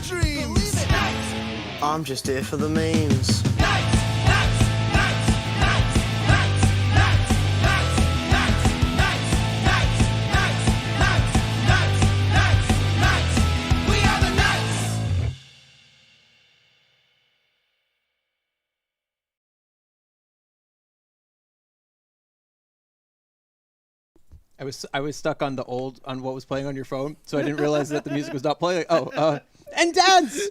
their dreams. I'm just here for the memes. I was stuck on on what was playing on your phone, so I didn't realize that the music was not playing. And dance!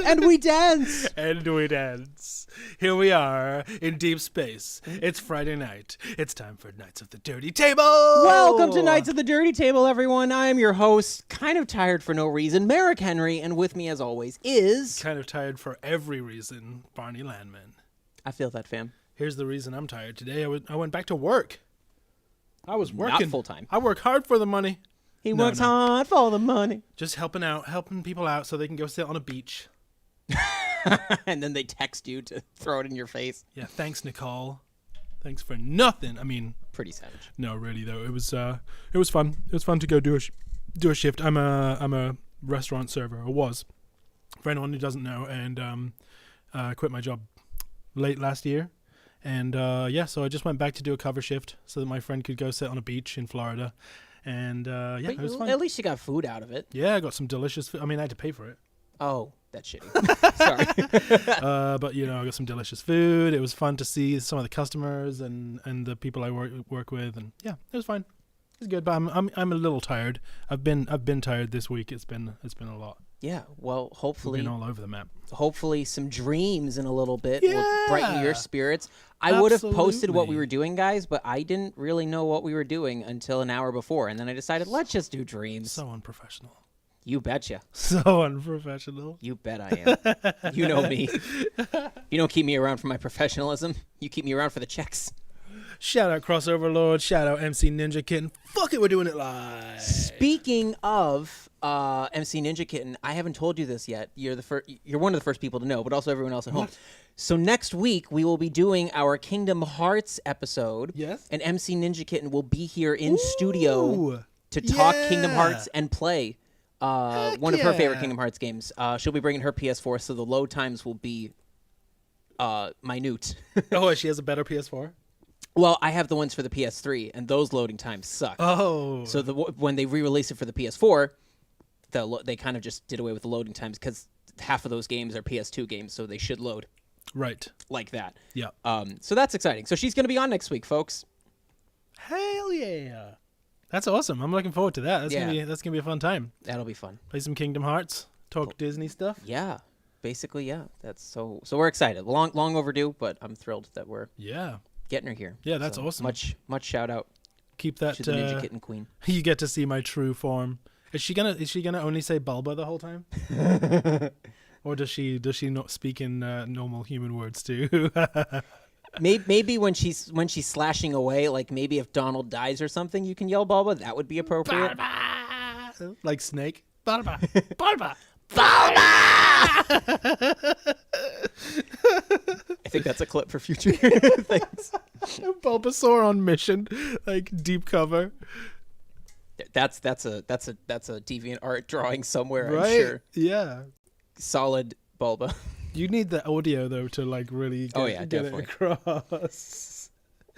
And we dance! And we dance. Here we are in deep space. It's Friday night. It's time for Knights of the Dirty Table! Welcome to Knights of the Dirty Table, everyone. I am your host, kind of tired for no reason, Merrick Henry, and with me, as always, is... Kind of tired for every reason, Barney Landman. I feel that, fam. Here's the reason I'm tired today. I went back to work. I was working. Not full-time. I work hard for the money. He works hard for the money. Just helping people out so they can go sit on a beach. And then they text you to throw it in your face. Yeah, thanks, Nicole. Thanks for nothing. I mean, pretty savage. No, really though, it was fun. It was fun to go do a shift. I'm a restaurant server, or was, for anyone who doesn't know, and quit my job late last year. And so I just went back to do a cover shift so that my friend could go sit on a beach in Florida. And it was fun. At least you got food out of it. Yeah, I got some delicious food. I mean, I had to pay for it. Oh, that's shitty. Sorry. But I got some delicious food. It was fun to see some of the customers and the people I work with, and yeah, it was fine. It was good, but I'm a little tired. I've been tired this week. It's been a lot. Yeah, well, hopefully... We've been all over the map. Hopefully some dreams in a little bit will brighten your spirits. I would have posted what we were doing, guys, but I didn't really know what we were doing until an hour before, and then I decided, let's just do dreams. So unprofessional. You betcha. So unprofessional. You bet I am. You know me. You don't keep me around for my professionalism. You keep me around for the checks. Shout out Crossover Lord. Shout out MC Ninja Kitten. Fuck it, we're doing it live. Speaking of MC Ninja Kitten, I haven't told you this yet. You're one of the first people to know, but also everyone else at home. So next week we will be doing our Kingdom Hearts episode. Yes. And MC Ninja Kitten will be here in studio to talk Kingdom Hearts and play one of her favorite Kingdom Hearts games. She'll be bringing her PS4, so the load times will be minute. Oh, she has a better PS4? Well, I have the ones for the PS3, and those loading times suck. Oh. So when they re-release it for the PS4, they kind of just did away with the loading times because half of those games are PS2 games, so they should load. Right. Like that. Yeah. So that's exciting. So she's going to be on next week, folks. Hell yeah. That's awesome. I'm looking forward to that. That's gonna be a fun time. That'll be fun. Play some Kingdom Hearts. Talk Disney stuff. Yeah. Basically, yeah. That's so we're excited. Long overdue, but I'm thrilled that we're getting her here. Yeah, that's awesome. Much shout out. Keep that to the Ninja Kitten Queen. You get to see my true form. Is she gonna only say Bulba the whole time? Or does she not speak in normal human words too? Maybe when she's slashing away, like maybe if Donald dies or something, you can yell Bulba. That would be appropriate. Bulba! Like Snake. Bulba. Bulba. Bulba! I think that's a clip for future things. Bulbasaur on mission, like deep cover. That's a deviant art drawing somewhere, right? I'm sure. Yeah. Solid Bulba. You need the audio though to like really get it across.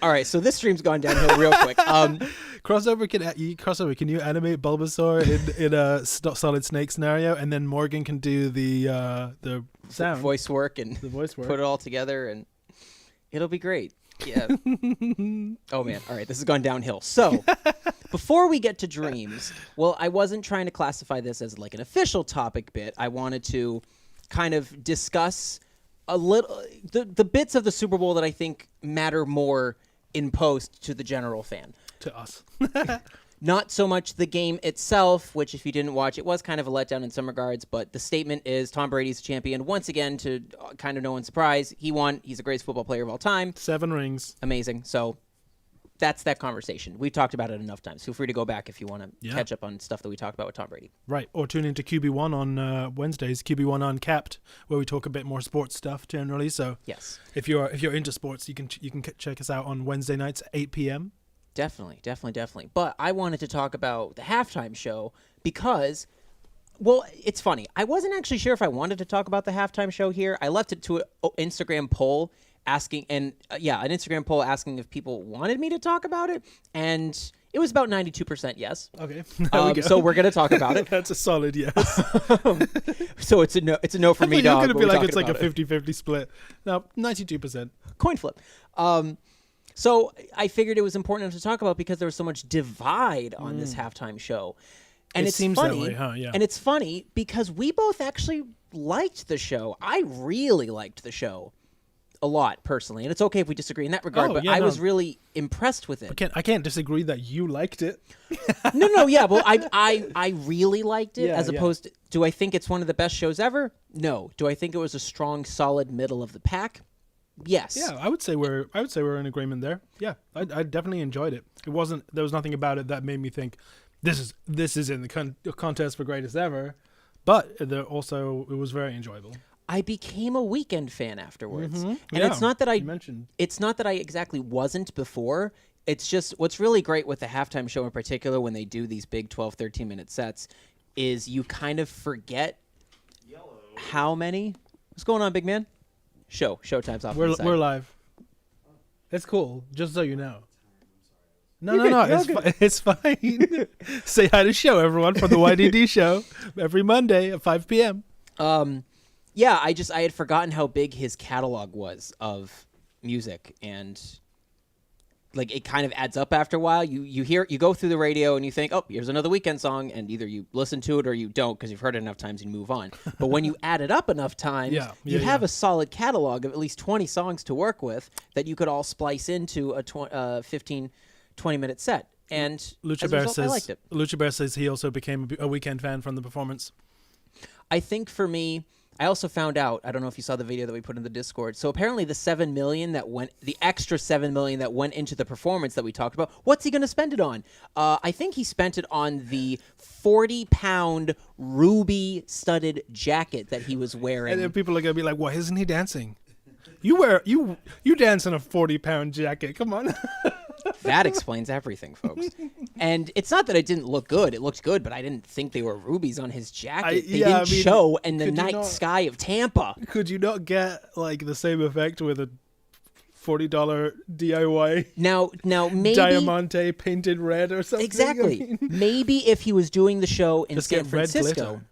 All right, so this stream's gone downhill real quick. Crossover, can you animate Bulbasaur in a Solid Snake scenario, and then Morgan can do the sound, voice work, and put it all together, and it'll be great. Yeah. Oh man. All right, this has gone downhill. So before we get to dreams, well, I wasn't trying to classify this as like an official topic bit. I wanted to kind of discuss a little the bits of the Super Bowl that I think matter more in post to the general fan. To us. Not so much the game itself, which if you didn't watch, it was kind of a letdown in some regards, but the statement is Tom Brady's champion. Once again, to kind of no one's surprise, he won. He's the greatest football player of all time. 7 rings. Amazing. So that's that conversation. We've talked about it enough times. Feel free to go back if you want to catch up on stuff that we talked about with Tom Brady. Right. Or tune into QB1 on Wednesdays, QB1 Uncapped, where we talk a bit more sports stuff generally. So yes, if you're into sports, you can check us out on Wednesday nights at 8 p.m. Definitely. But I wanted to talk about the halftime show because Well, it's funny. I wasn't actually sure if I wanted to talk about the halftime show here. I left it to an Instagram poll asking, and an Instagram poll asking if people wanted me to talk about it, and it was about 92% yes. Okay, there we go. So we're gonna talk about it. That's a solid yes. So it's a no. It's a no for me, You're dog. gonna but be we're like it's like talking a about it. 50-50 split. No, 92%. Coin flip. So I figured it was important enough to talk about because there was so much divide on this halftime show. And It it's seems that funny, way, huh? Yeah. And it's funny because we both actually liked the show. I really liked the show a lot personally, and it's okay if we disagree in that regard. Oh, but yeah, I no. was really impressed with it. I can't disagree that you liked it. No, yeah. Well, I really liked it. Yeah, as yeah. opposed to, do I think it's one of the best shows ever? No. Do I think it was a strong, solid middle of the pack? Yes. Yeah, I would say we're in agreement there. Yeah, I definitely enjoyed it. There was nothing about it that made me think this is in the contest for greatest ever, but it was very enjoyable. I became a Weekend fan afterwards, and Yeah, it's not that you mentioned. It's not that I exactly wasn't before. It's just what's really great with the halftime show in particular when they do these big 12, 13-minute sets is you kind of forget how many. What's going on, big man? Showtime's off. We're live. It's cool, just so you know. No, You're no, good. it's fine. Say hi to show everyone from the YDD show every Monday at 5 p.m. Yeah, I had forgotten how big his catalog was of music, and like it kind of adds up after a while. You go through the radio and you think, oh, here's another Weekend song, and either you listen to it or you don't because you've heard it enough times and move on. But when you add it up enough times, you have a solid catalog of at least 20 songs to work with that you could all splice into a 15, 20-minute set. And Lucha as a Bear result, I liked it. Lucha Bear says he also became a Weekend fan from the performance. I think for me, I also found out, I don't know if you saw the video that we put in the Discord. So apparently the the extra $7 million that went into the performance that we talked about, what's he going to spend it on? I think he spent it on the 40-pound ruby studded jacket that he was wearing. And then people are gonna be like, "Why isn't he dancing? You dance in a 40-pound jacket. Come on." That explains everything, folks. And it's not that it didn't look good. It looked good, but I didn't think they were rubies on his jacket. They didn't show in the night sky of Tampa. Could you not get like the same effect with a $40 DIY Now maybe Diamante painted red or something? exactly. I mean, Maybe if he was doing the show in just San get red Francisco, glitter.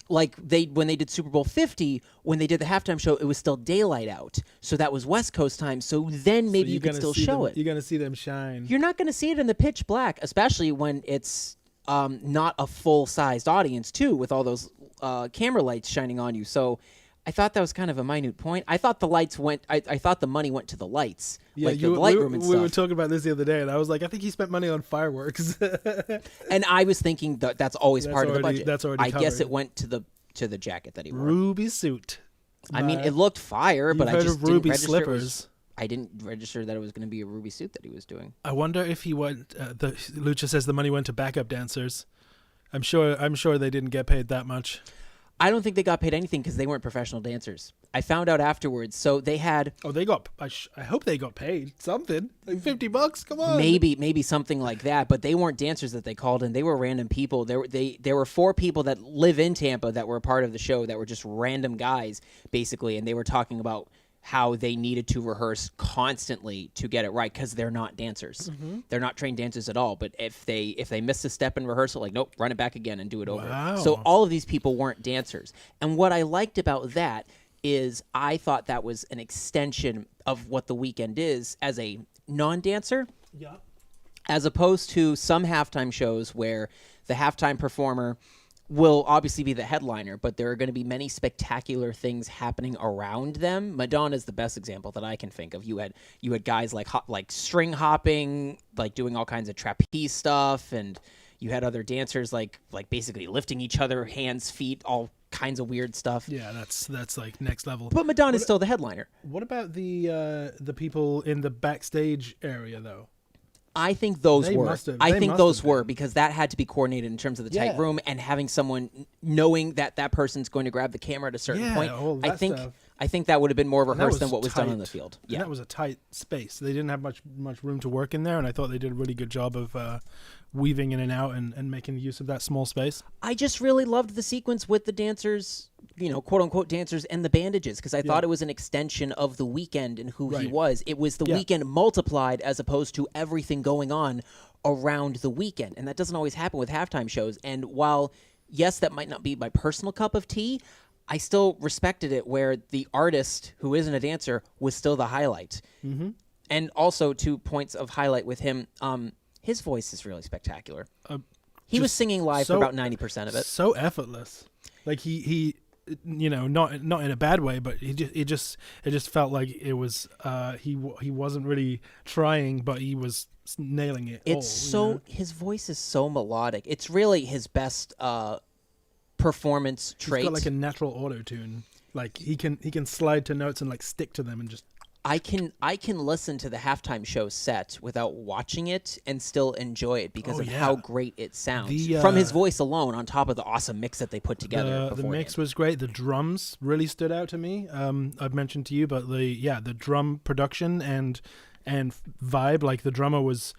like when they did Super Bowl 50, when they did the halftime show, it was still daylight out, so that was West Coast time. So then maybe you could still show it. You're gonna see them shine. You're not going to see it in the pitch black, especially when it's not a full-sized audience too, with all those camera lights shining on you. So I thought that was kind of a minute point. I thought the lights went. I thought the money went to the lights, like the light room and we stuff. were talking about this the other day, and I was like, I think he spent money on fireworks. And I was thinking that's always That's part of the already- budget. that's already I guess covered. it went to the jacket that he wore. Ruby suit. I mean, it looked fire, but I heard just of didn't ruby register slippers. I didn't register that it was going to be a ruby suit that he was doing. I wonder if he went. The Lucha says the money went to backup dancers. I'm sure they didn't get paid that much. I don't think they got paid anything because they weren't professional dancers. I found out afterwards. So they had Oh, they got. I hope they got paid something. Like $50. Come on. maybe something like that, but they weren't dancers that they called in. They were random people. There were 4 people that live in Tampa that were a part of the show that were just random guys basically, and they were talking about how they needed to rehearse constantly to get it right because they're not dancers. They're not trained dancers at all. But if they miss a step in rehearsal, like, nope, run it back again and do it over. Wow. So all of these people weren't dancers. And what I liked about that is I thought that was an extension of what the Weekend is as a non-dancer, Yeah. as opposed to some halftime shows where the halftime performer will obviously be the headliner, but there are going to be many spectacular things happening around them. Madonna's the best example that I can think of. You had guys like string hopping, like doing all kinds of trapeze stuff, and you had other dancers like basically lifting each other, hands, feet, all kinds of weird stuff. Yeah, that's like next level. But Madonna's still the headliner. What about the people in the backstage area though? I think those They were. must have- I they think must those have were been. because that had to be coordinated in terms of the tight Yeah. room and having someone knowing that person's going to grab the camera at a certain Yeah, point. all I that think stuff. I think that would have been more And that rehearsed than what was done on tight. the field. And Yeah. that was a tight space. They didn't have much room to work in there, and I thought they did a really good job of weaving in and out and making use of that small space. I just really loved the sequence with the dancers, quote unquote dancers and the bandages, because I thought it was an extension of the Weeknd and who he was. It was the Weeknd multiplied as opposed to everything going on around the Weeknd. And that doesn't always happen with halftime shows. And while, yes, that might not be my personal cup of tea, I still respected it where the artist who isn't a dancer was still the highlight. Mm-hmm. And also 2 points of highlight with him. His voice is really spectacular. He was singing live for about 90% of it. So effortless. Like he not in a bad way, but it just felt like it was he wasn't really trying, but he was nailing it. His voice is so melodic. It's really his best performance trait. He's got like a natural auto tune. Like he can slide to notes and like stick to them and just. I can listen to the halftime show set without watching it and still enjoy it because of how great it sounds from his voice alone, on top of the awesome mix that they put together. The mix was great. The drums really stood out to me. I've mentioned to you, but the drum production and vibe. Like the drummer was.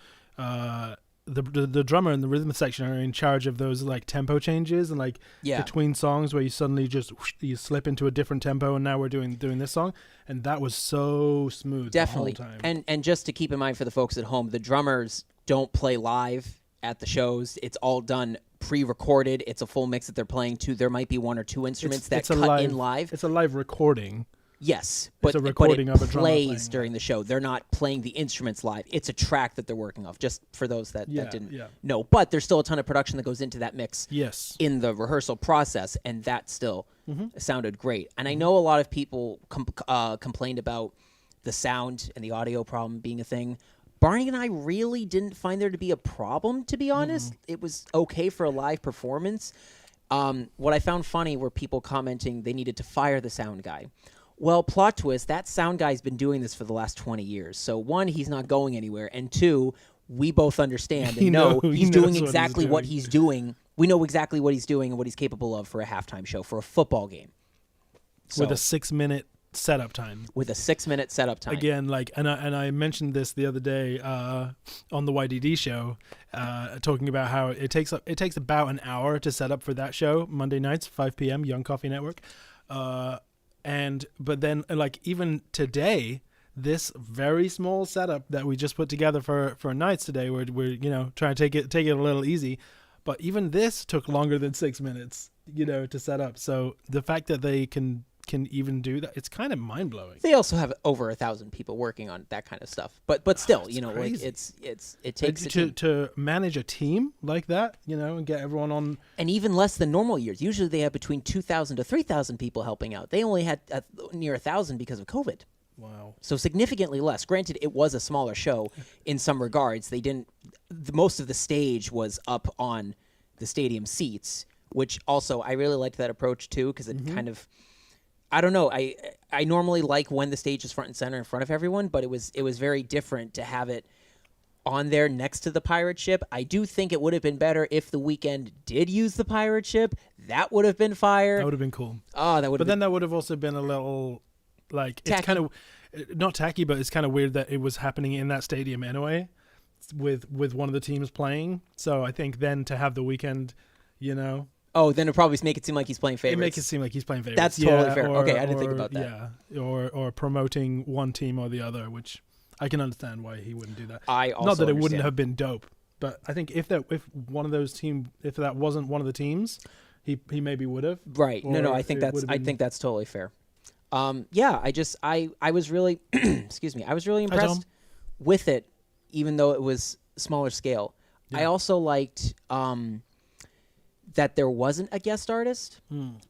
The drummer and the rhythm section are in charge of those like tempo changes and like between songs where you suddenly just you slip into a different tempo, and now we're doing this song, and that was so smooth. Definitely. The whole time. And just to keep in mind for the folks at home, the drummers don't play live at the shows. It's all done pre-recorded. It's a full mix that they're playing to. There might be 1 or 2 instruments that cut in live. It's a live recording. Yes, but a recording it of a drummer plays during the show. They're not playing the instruments live. It's a track that they're working off, just for those that didn't know. But there's still a ton of production that goes into that mix in the rehearsal process, and that still sounded great. And I know a lot of people complained about the sound and the audio problem being a thing. Barney and I really didn't find there to be a problem, to be honest. It was okay for a live performance. What I found funny were people commenting they needed to fire the sound guy. Well, plot twist, that sound guy's been doing this for the last 20 years. So 1, he's not going anywhere. And 2, we both understand and know he's doing exactly what he's doing. We know exactly what he's doing and what he's capable of for a halftime show, for a football game. So, with a 6-minute setup time. With a 6-minute setup time. Again, like, and I mentioned this the other day on the YDD show, talking about how it takes about an hour to set up for that show, Monday nights, 5 p.m., Young Coffee Network. But then, like, even today, this very small setup that we just put together for nights today, we're trying to take it a little easy, but even this took longer than 6 minutes, to set up. So the fact that they can even do that, it's kind of mind blowing. They also have over 1,000 people working on that kind of stuff, but still, like it takes to manage a team like that, and get everyone on, and even less than normal years. Usually they have between 2,000 to 3,000 people helping out. They only had near 1,000 because of COVID. Wow. So significantly less. Granted, it was a smaller show in some regards. They didn't. Most of the stage was up on the stadium seats, which also I really liked that approach too, because it kind of. I don't know. I normally like when the stage is front and center in front of everyone, but it was very different to have it on there next to the pirate ship. I do think it would have been better if the Weeknd did use the pirate ship. That would have been fire. That would have been cool. Oh, that would. But then that would have also been a little like tacky. It's kind of not tacky, but it's kind of weird that it was happening in that stadium anyway, with one of the teams playing. So I think then to have the Weeknd, Oh, then it'll probably make it seem like he's playing favorites. It makes it seem like he's playing favorites. That's totally fair. Okay, I didn't think about that. Yeah, or promoting one team or the other, which I can understand why he wouldn't do that. I also not that it understand. wouldn't have been dope, but I think if that wasn't one of the teams, he maybe would have. Right. No, I think that's totally fair. I was really excuse me. I was really impressed with it, even though it was smaller scale. Yeah. I also liked that there wasn't a guest artist.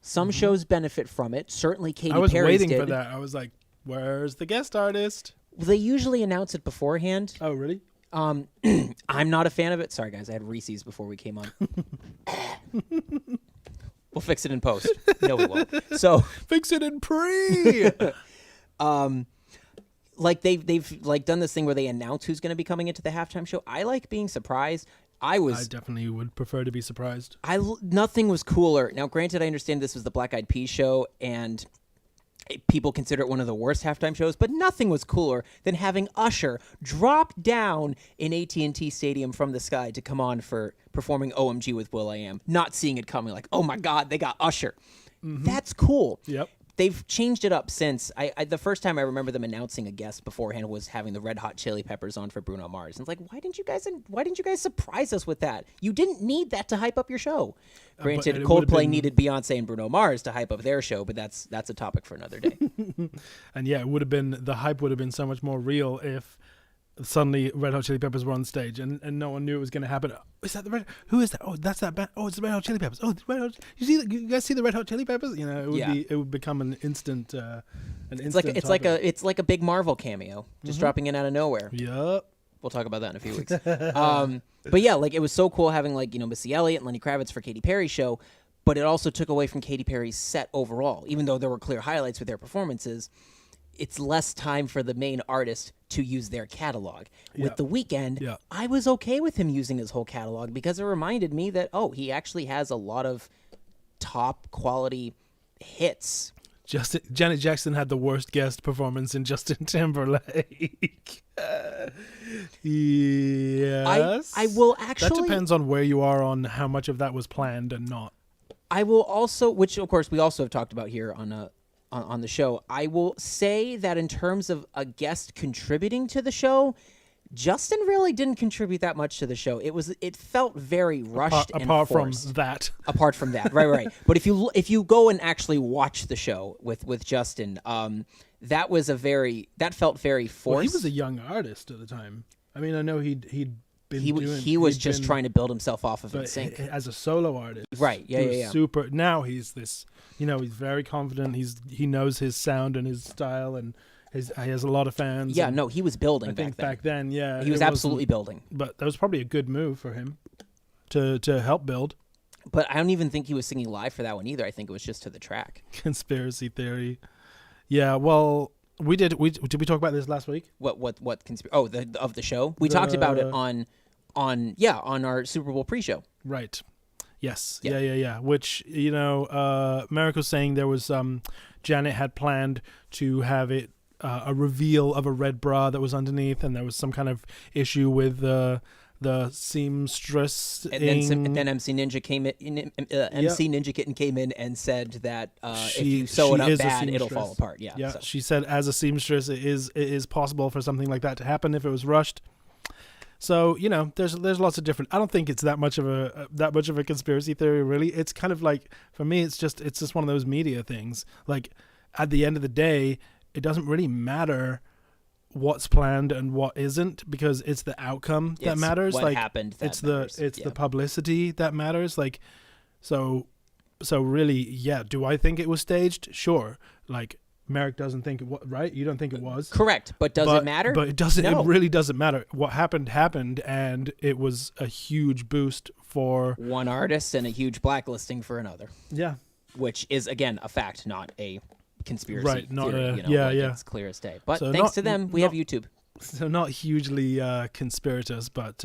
Some shows benefit from it. Certainly Katy Perry's did. I was waiting for that. I was like, where's the guest artist? They usually announce it beforehand. Oh, really? I'm not a fan of it. Sorry, guys. I had Reese's before we came on. We'll fix it in post. No, we won't. So fix it in pre. Like they've like done this thing where they announce who's going to be coming into the halftime show. I like being surprised. I definitely would prefer to be surprised. Nothing was cooler. Now, granted, I understand this was the Black Eyed Peas show, and People consider it one of the worst halftime shows, but nothing was cooler than having Usher drop down in AT&T Stadium from the sky to come on for performing OMG with will.i.am, not seeing it coming, like, oh my God, they got Usher. That's cool. Yep. They've changed it up since. The first time I remember them announcing a guest beforehand was having the Red Hot Chili Peppers on for Bruno Mars. And it's like, why didn't you guys surprise us with that? You didn't need that to hype up your show. Granted, it would've Coldplay been- needed Beyonce and Bruno Mars to hype up their show, but that's a topic for another day. And yeah, the hype would have been so much more real if suddenly Red Hot Chili Peppers were on stage and no one knew it was going to happen. Oh, is that who is that? Oh, that's that band. Oh, it's the Red Hot Chili Peppers. Oh, the Red Hot, you guys see the Red Hot Chili Peppers? You know, it would become an instant It's like a big Marvel cameo, just dropping in out of nowhere. Yep. We'll talk about that in a few weeks. But yeah, like it was so cool having Missy Elliott and Lenny Kravitz for Katy Perry's show, but it also took away from Katy Perry's set overall. Even though there were clear highlights with their performances, it's less time for the main artist to use their catalog. With The Weeknd, I was okay with him using his whole catalog because it reminded me that, he actually has a lot of top quality hits. Janet Jackson had the worst guest performance in Justin Timberlake. Yes. I will actually... That depends on where you are on how much of that was planned and not. I will also, which of course we also have talked about here on the show, I will say that in terms of a guest contributing to the show, Justin really didn't contribute that much to the show. It felt very rushed and apart forced. from that. Apart from that, right. But if you go and actually watch the show with Justin, that felt very forced. Well, he was a young artist at the time. I mean, I know he'd been. He was just trying to build himself off of NSYNC as a solo artist. Right. Yeah. Super. Now he's this. He's very confident. He knows his sound and his style, and he has a lot of fans. Yeah. No, he was building. I think back then, yeah, he was absolutely building. But that was probably a good move for him to help build. But I don't even think he was singing live for that one either. I think it was just to the track. Conspiracy theory. Yeah. Well, did we talk about this last week? What conspiracy? Oh, of the show. We talked about it on our Super Bowl pre-show. Right. Yes. Yeah. Which, Merrick was saying there was Janet had planned to have it a reveal of a red bra that was underneath, and there was some kind of issue with the seamstress. And then MC Ninja came in. Ninja Kitten came in and said that if you sew it up bad, it'll fall apart. Yeah. Yeah. So. She said, as a seamstress, it is possible for something like that to happen if it was rushed. So there's lots of different. I don't think it's that much of a conspiracy theory. Really, it's kind of like, for me, it's just one of those media things. Like, at the end of the day, it doesn't really matter what's planned and what isn't, because it's the outcome that matters. What happened? It's the publicity that matters. Like, so really, yeah. Do I think it was staged? Sure. Like, Merrick doesn't think it was, right? You don't think it was? Correct. But does it matter? But it doesn't. No. It really doesn't matter. What happened, and it was a huge boost for one artist and a huge blacklisting for another. Yeah. Which is, again, a fact, not a conspiracy right, not theory. It's clear as day. But so thanks to them, we have YouTube. So not hugely conspirators, but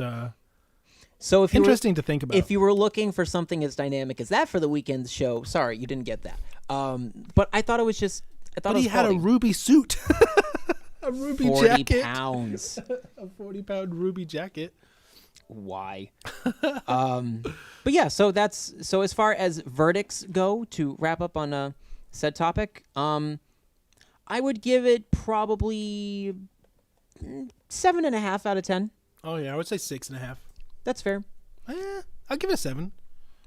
so if interesting to think about. If you were looking for something as dynamic as that for the Weeknd's show, sorry, you didn't get that. But I thought it was just... But he had a ruby suit. A ruby 40 jacket. 40 pounds. A 40-pound ruby jacket. Why? But yeah, so as far as verdicts go, to wrap up on said topic, I would give it probably 7.5 out of 10. Oh yeah, I would say 6.5. That's fair. I'd give it a 7.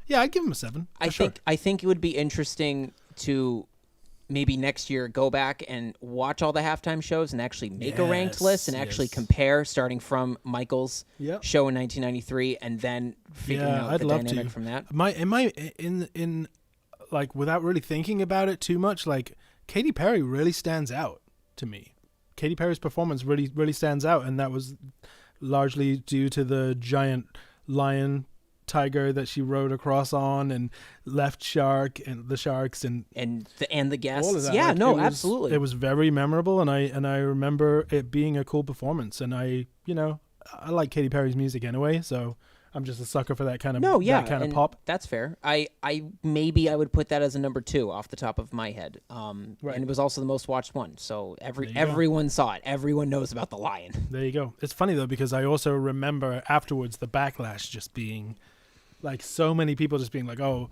Yeah, I'd give him a 7. I think it would be interesting to maybe next year go back and watch all the halftime shows and actually make a ranked list and actually compare, starting from Michael's show in 1993 and then figuring out the dynamic from that. In like, without really thinking about it too much, like, Katy Perry really stands out to me. Katy Perry's performance really stands out, and that was largely due to the giant lion tiger that she rode across on, and Left Shark and the sharks and the guests. All of that. Yeah, like, absolutely. It was very memorable, and I remember it being a cool performance. And I like Katy Perry's music anyway, so I'm just a sucker for that kind of that kind of and pop. That's fair. I maybe I would put that as a number 2 off the top of my head. And it was also the most watched one. So everyone saw it. Everyone knows about The Lion. There you go. It's funny though, because I also remember afterwards the backlash just being like so many people just being like, "Oh,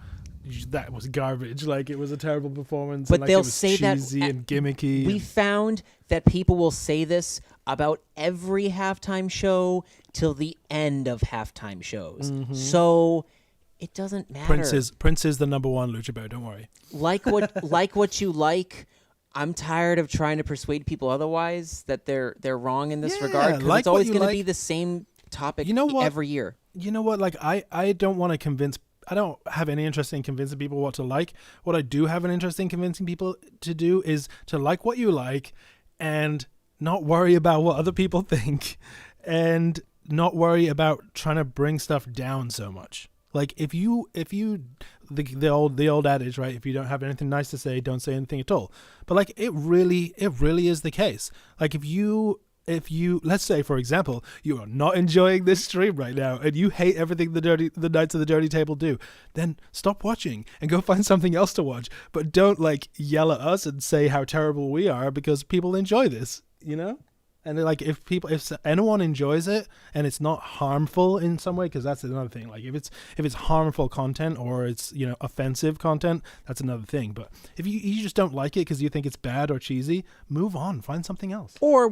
that was garbage. Like it was a terrible performance." But and, like, they'll it was say that cheesy and gimmicky. We found that people will say this about every halftime show till the end of halftime shows. So it doesn't matter. Prince is the number 1 Lucha Bear. Don't worry. Like what you like. I'm tired of trying to persuade people otherwise that they're wrong in this regard. Because it's always going to be the same topic every year. You know what? Like I don't want to convince. I don't have any interest in convincing people what to like. What I do have an interest in convincing people to do is to like what you like, and not worry about what other people think, and not worry about trying to bring stuff down so much. Like if you the old adage, right? If you don't have anything nice to say, don't say anything at all. But like it really is the case. Like if you let's say, for example, you are not enjoying this stream right now and you hate everything the Knights of the Dirty Table do, then stop watching and go find something else to watch. But don't like yell at us and say how terrible we are, because people enjoy this, you know? And like if anyone enjoys it and it's not harmful in some way, because that's another thing. Like if it's harmful content or it's, you know, offensive content, that's another thing. But if you just don't like it because you think it's bad or cheesy, move on, find something else. Or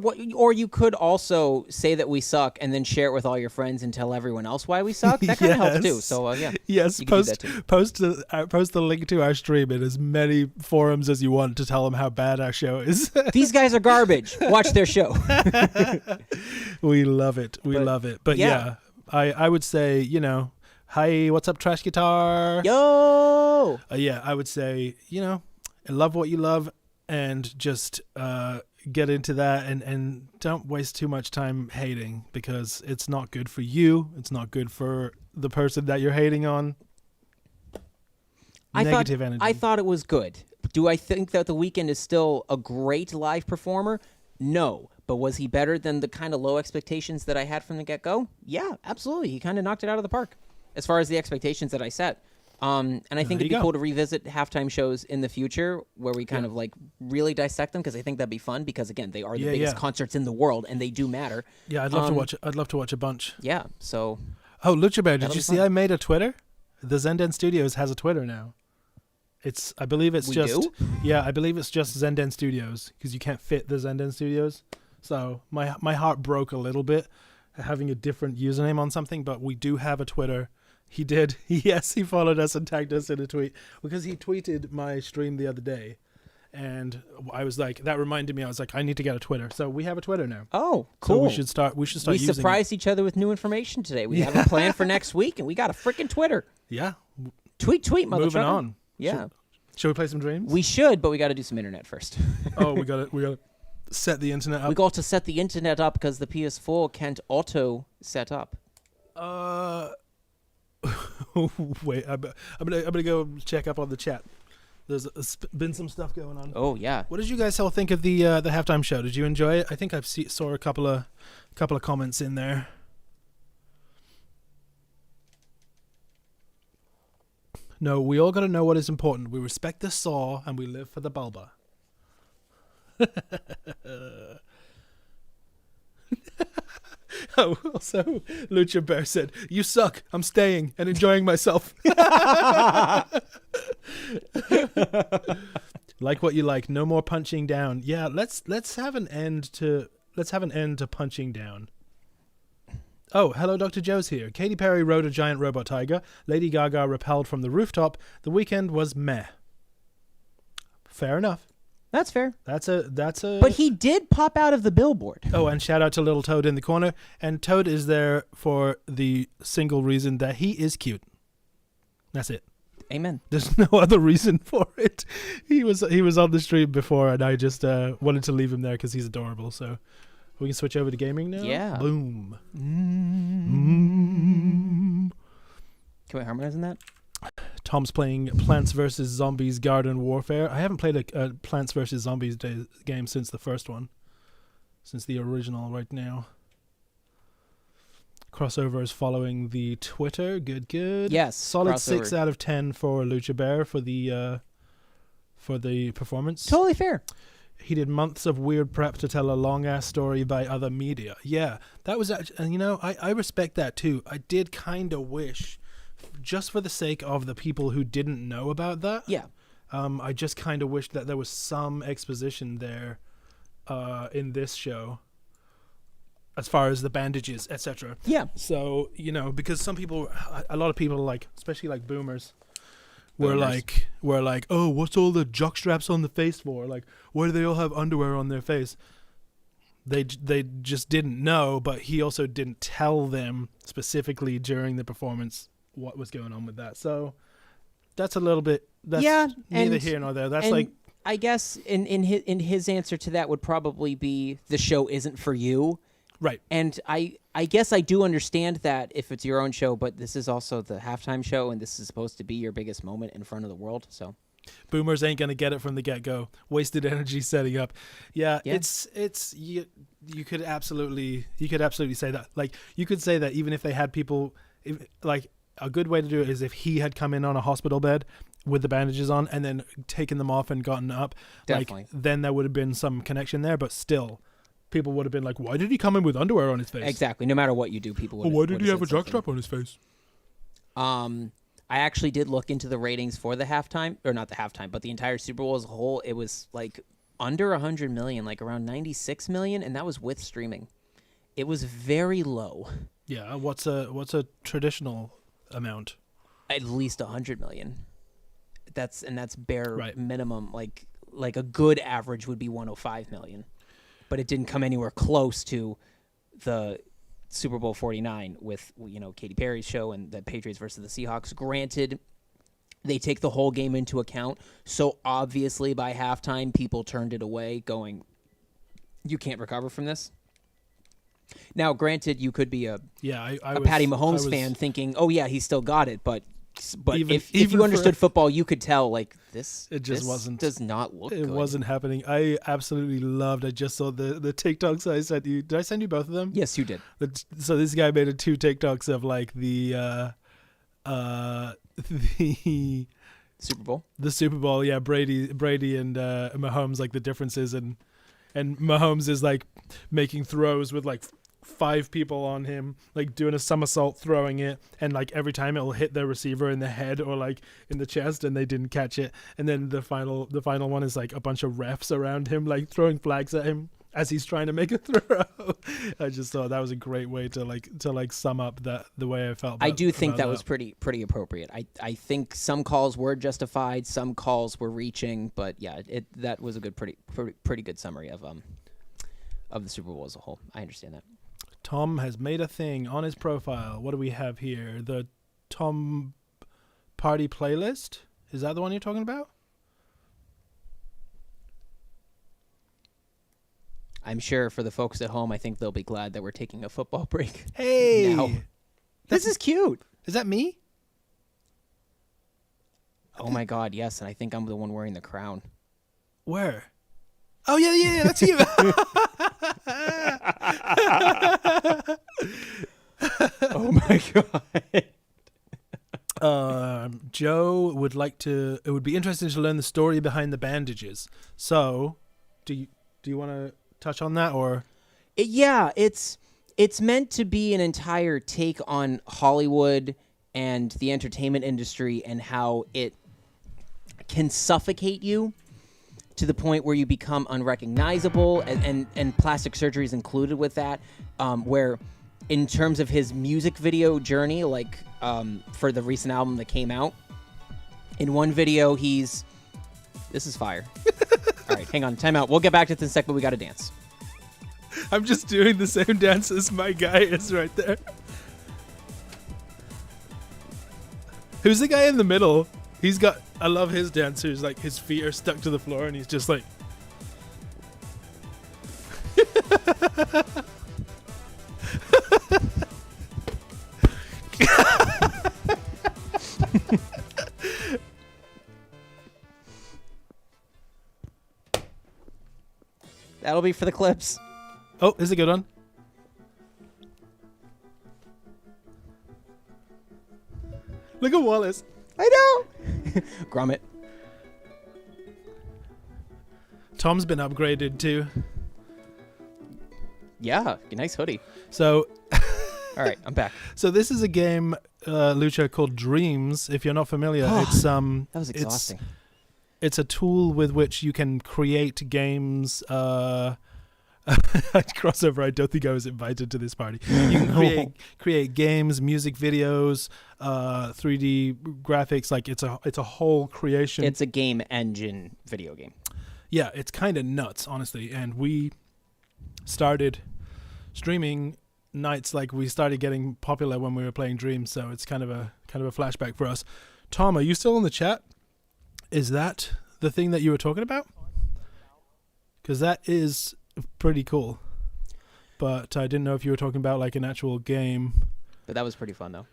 you could also say that we suck and then share it with all your friends and tell everyone else why we suck. That kind of helps too. So yeah. Yes, post the link to our stream in as many forums as you want to tell them how bad our show is. These guys are garbage. Watch their show. We love it. Love it. But yeah, I would say, you know, hi, what's up, Trash Guitar? Yo! Yeah, I would say, you know, love what you love and just get into that and don't waste too much time hating, because it's not good for you. It's not good for the person that you're hating on. Negative energy. I thought it was good. Do I think that The Weeknd is still a great live performer? No. But was he better than the kind of low expectations that I had from the get-go? Yeah, absolutely. He kind of knocked it out of the park as far as the expectations that I set. And I think it'd be cool to revisit halftime shows in the future where we kind of like really dissect them, because I think that'd be fun, because again, they are the biggest concerts in the world and they do matter. Yeah, I'd love to watch a bunch. Yeah, so. Oh, Lucha Bear, did you see I made a Twitter? The Zenden Studios has a Twitter now. I believe it's just Zenden Studios, because you can't fit the Zenden Studios. So my heart broke a little bit having a different username on something, but we do have a Twitter. He did. Yes, he followed us and tagged us in a tweet, because he tweeted my stream the other day. And I was like, that reminded me, I was like, I need to get a Twitter. So we have a Twitter now. Oh, cool. So we should start using it. We surprised each other with new information today. We have a plan for next week, and we got a freaking Twitter. Yeah. Tweet, motherfucker. Moving on. Yeah. Should we play some dreams? We should, but we got to do some internet first. Oh, we got to set the internet up. We got to set the internet up because the PS4 can't auto set up. Wait, I'm gonna go check up on the chat. There's been some stuff going on. Oh yeah. What did you guys all think of the halftime show? Did you enjoy it? I think saw a couple of comments in there. No, we all got to know what is important. We respect the saw and we live for the bulba. Oh, also, Lucha Bear said, "You suck. I'm staying and enjoying myself." Like what you like. No more punching down. Yeah, let's have an end to punching down. Oh, hello, Dr. Joe's here. Katy Perry rode a giant robot tiger. Lady Gaga rappelled from the rooftop. The Weeknd was meh. Fair enough. That's fair. That's a. But he did pop out of the billboard. Oh, and shout out to little Toad in the corner. And Toad is there for the single reason that he is cute. That's it. Amen. There's no other reason for it. He was on the stream before, and I just wanted to leave him there because he's adorable. So we can switch over to gaming now. Yeah. Boom. Can we harmonize in that? Tom's playing Plants vs. Zombies Garden Warfare. I haven't played a Plants vs. Zombies game since the first one. Since the original right now. Crossover is following the Twitter. Good. Yes, Solid crossover. 6 out of 10 for Lucha Bear for the performance. Totally fair. He did months of weird prep to tell a long-ass story by other media. Yeah, that was actually, and you know, I respect that too. I did kind of wish, just for the sake of the people who didn't know about that, Yeah. I just kind of wish that there was some exposition there in this show as far as the bandages, etc. Yeah. So, you know, because some people, a lot of people, like, especially like boomers, were Boomers. like, oh, what's all the jock straps on the face for? Like, why do they all have underwear on their face? They just didn't know, but he also didn't tell them specifically during the performance what was going on with that. So that's a little bit, that's Yeah, neither and- here nor there. That's and like, I guess in his answer to that would probably be the show isn't for you. right. And I guess I do understand that if it's your own show, but this is also the halftime show, and this is supposed to be your biggest moment in front of the world. So Boomers ain't gonna get it from the get-go. Wasted energy setting up. Yeah. Yeah. It's you could absolutely say that. Like, you could say that even if they had people, like, a good way to do it is if he had come in on a hospital bed with the bandages on and then taken them off and gotten up. Definitely. Like, then there would have been some connection there, but still, people would have been like, why did he come in with underwear on his face? exactly, no matter what you do, people would. Or why did he have a said jockstrap on his face? I actually did look into the ratings for the halftime, or not the halftime, but the entire Super Bowl as a whole. It was like under 100 million, like around 96 million, and that was with streaming. It was very low, Yeah. What's a traditional amount? at least 100 million. That's bare Right. minimum. Like a good average would be 105 million, but it didn't come anywhere close to the Super Bowl 49 with, you know, Katy Perry's show and the Patriots versus the Seahawks. Granted, they take the whole game into account, so obviously by halftime people turned it away, going, "You can't recover from this." Now, granted, you could be a Patty Mahomes fan thinking, "Oh yeah, he still got it," but Even- if even you for- understood football, you could tell, like, this This does not look It good. wasn't happening. I absolutely loved. I just saw the TikToks I sent you. Did I send you both of them? Yes, you did. So this guy made 2 TikToks of like the Super Bowl. the Super Bowl. Yeah, Brady and Mahomes, like the differences, and Mahomes is like making throws with like 5 people on him, like doing a somersault throwing it, and like every time it'll hit the receiver in the head or like in the chest and they didn't catch it. And then the final one is like a bunch of refs around him, like throwing flags at him as he's trying to make a throw. I just thought that was a great way to sum up the way I felt. I do think about that was pretty appropriate. I think some calls were justified, some calls were reaching, but yeah, that was a good pretty good summary of the Super Bowl as a whole. I understand that. Tom has made a thing on his profile. What do we have here? The Tom Party playlist? Is that the one you're talking about? I'm sure for the folks at home, I think they'll be glad that we're taking a football break. Hey! Now. This is cute. Is that me? Oh my God, yes, and I think I'm the one wearing the crown. Where? Oh, yeah, that's you. Oh my God. Joe would like to. It would be interesting to learn the story behind the bandages. So, do you want to touch on that, or? Yeah, it's meant to be an entire take on Hollywood and the entertainment industry and how it can suffocate you to the point where you become unrecognizable, and plastic surgery is included with that, where in terms of his music video journey, like for the recent album that came out, in one video this is fire. All right, hang on, time out. We'll get back to this in a sec, but we got to dance. I'm just doing the same dance as my guy is right there. Who's the guy in the middle? I love his dance. Who's like, his feet are stuck to the floor and he's just like. That'll be for the clips. Oh, is it a good one? Look at Wallace. I know. Grommet. Tom's been upgraded too. Yeah, nice hoodie. So, all right, I'm back. So this is a game, Lucha, called Dreams. If you're not familiar, it's That was exhausting. It's a tool with which you can create games. Crossover. I don't think I was invited to this party. You can create games, music videos, 3D graphics. Like it's a whole creation. It's a game engine video game. Yeah, it's kind of nuts, honestly. And we started streaming nights, like we started getting popular when we were playing Dreams. So it's kind of a flashback for us. Tom, are you still in the chat? Is that the thing that you were talking about? Because that is pretty cool. But I didn't know if you were talking about like an actual game. But that was pretty fun though.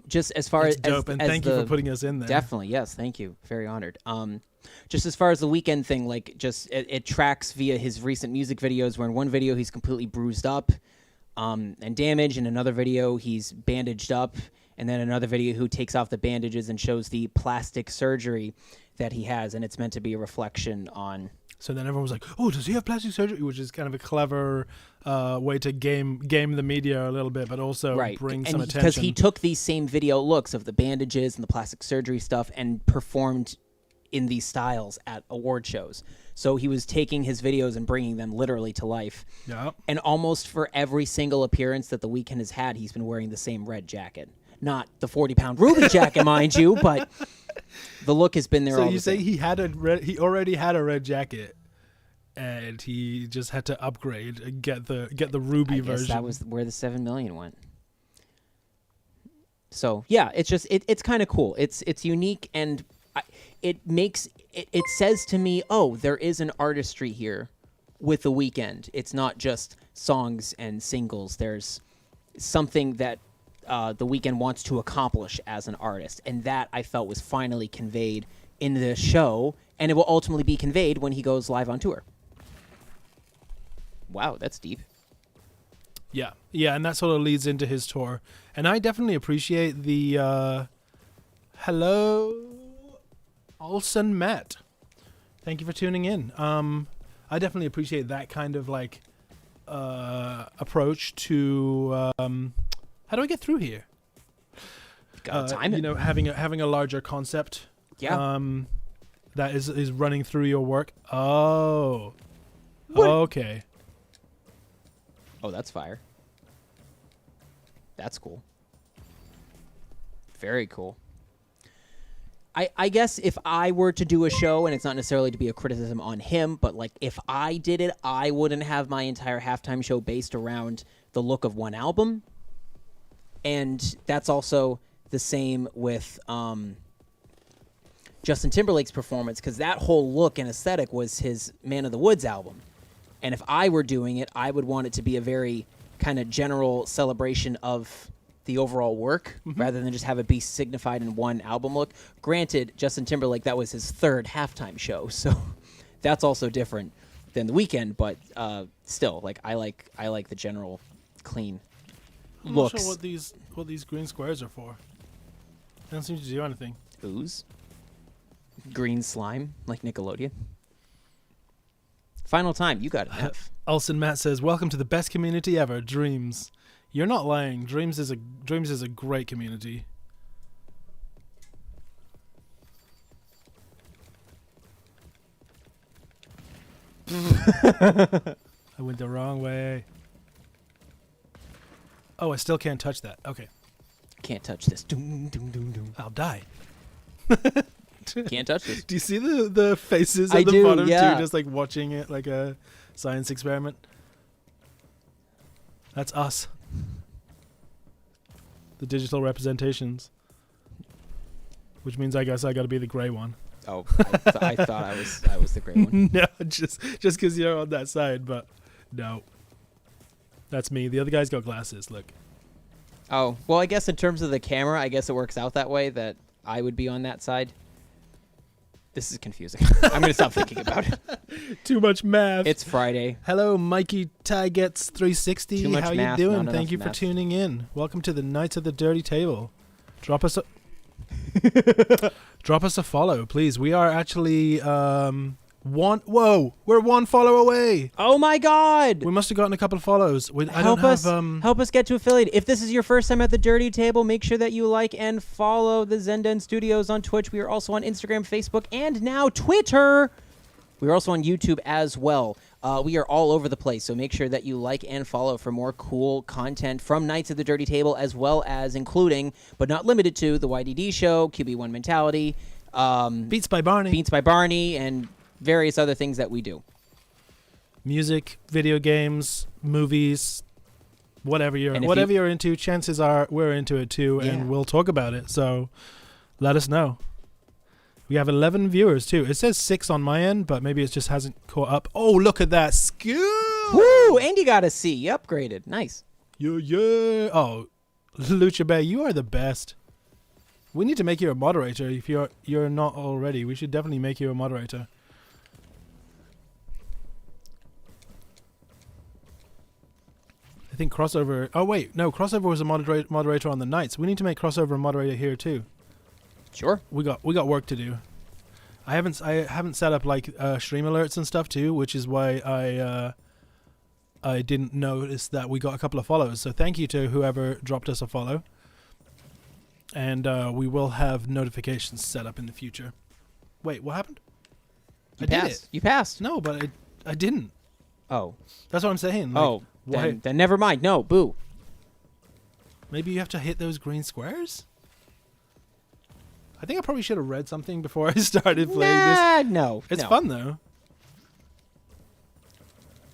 Just as far as dope, and thank you for putting us in there. Definitely, yes, thank you. Very honored. Just as far as the weekend thing, like just it tracks via his recent music videos, where in one video he's completely bruised up and damaged, in another video he's bandaged up, and then another video who takes off the bandages and shows the plastic surgery that he has, and it's meant to be a reflection on. So then everyone was like, "Oh, does he have plastic surgery?" Which is kind of a clever way to game the media a little bit, but also bring some attention. Because he took these same video looks of the bandages and the plastic surgery stuff and performed in these styles at award shows. So he was taking his videos and bringing them literally to life. Yeah. And almost for every single appearance that The Weeknd has had, he's been wearing the same red jacket. Not the 40-pound Ruby jacket, mind you, but the look has been there all the time. So you say he already had a red jacket, and he just had to upgrade and get the Ruby version. That was where the $7 million went. So yeah, it's just it's kind of cool. It's unique, and it says to me, oh, there is an artistry here with The Weeknd. It's not just songs and singles. There's something that The Weeknd wants to accomplish as an artist, and that I felt was finally conveyed in the show, and it will ultimately be conveyed when he goes live on tour. Wow, that's deep. Yeah, and that sort of leads into his tour, and I definitely appreciate the hello, Olsen Matt. Thank you for tuning in. I definitely appreciate that kind of like approach to how do I get through here? Time it. Having a larger concept. Yeah. That is running through your work. Oh. What? Okay. Oh, that's fire. That's cool. Very cool. I guess if I were to do a show, and it's not necessarily to be a criticism on him, but like if I did it, I wouldn't have my entire halftime show based around the look of one album. And that's also the same with Justin Timberlake's performance, because that whole look and aesthetic was his Man of the Woods album. And if I were doing it, I would want it to be a very kind of general celebration of the overall work, rather than just have it be signified in one album look. Granted, Justin Timberlake, that was his third halftime show, so that's also different than The Weeknd, but still, like I like the general clean looks. I'm not sure what these green squares are for. They don't seem to do anything. Ooze. Green slime, like Nickelodeon. Final time, you got an F. Olsen Matt says, "Welcome to the best community ever, Dreams." You're not lying. Dreams is a great community. I went the wrong way. Oh, I still can't touch that. Okay. Can't touch this. Doom, doom, doom, doom. I'll die. Can't touch this. Do you see the faces at the bottom too? Just like watching it like a science experiment. That's us. The digital representations. Which means I guess I got to be the gray one. Oh, I thought I was the gray one. No, just because you're on that side, but no. That's me. The other guy's got glasses. Look. Oh, well, I guess in terms of the camera, I guess it works out that way that I would be on that side. This is confusing. I'm going to stop thinking about it. Too much math. It's Friday. Hello, Mikey Tigets 360. Too much How math, you doing? not Thank you enough for tuning in. Welcome to the Knights of the Dirty Table. Drop us Drop us a follow, please. We are actually we're one follow away. Oh my God! We must have gotten a couple of follows. Help us get to affiliate. If this is your first time at the Dirty Table, make sure that you like and follow the Zendan Studios on Twitch. We are also on Instagram, Facebook, and now Twitter. We are also on YouTube as well. We are all over the place, so make sure that you like and follow for more cool content from Knights of the Dirty Table, as well as including, but not limited to, the YDD Show, QB1 Mentality, Beats by Barney, and various other things that we do. Music, video games, movies, whatever you're into, chances are we're into it too, and we'll talk about it. So let us know. We have 11 viewers too. It says 6 on my end, but maybe it just hasn't caught up. Oh, look at that skill! Woo! And you got a C. You upgraded. Nice. Yeah. Oh, Lucha Bay, you are the best. We need to make you a moderator if you're not already. We should definitely make you a moderator. I think Crossover... Oh, wait. No, Crossover was a moderator on the Knights. We need to make Crossover a moderator here, too. Sure. We got work to do. I haven't set up, like, stream alerts and stuff, too, which is why I didn't notice that we got a couple of follows. So thank you to whoever dropped us a follow. And we will have notifications set up in the future. Wait, what happened? I did it. You passed. No, but I didn't. Oh. That's what I'm saying. Like, then never mind. No, boo. Maybe you have to hit those green squares? I think I probably should have read something before I started playing this. No. It's fun, though.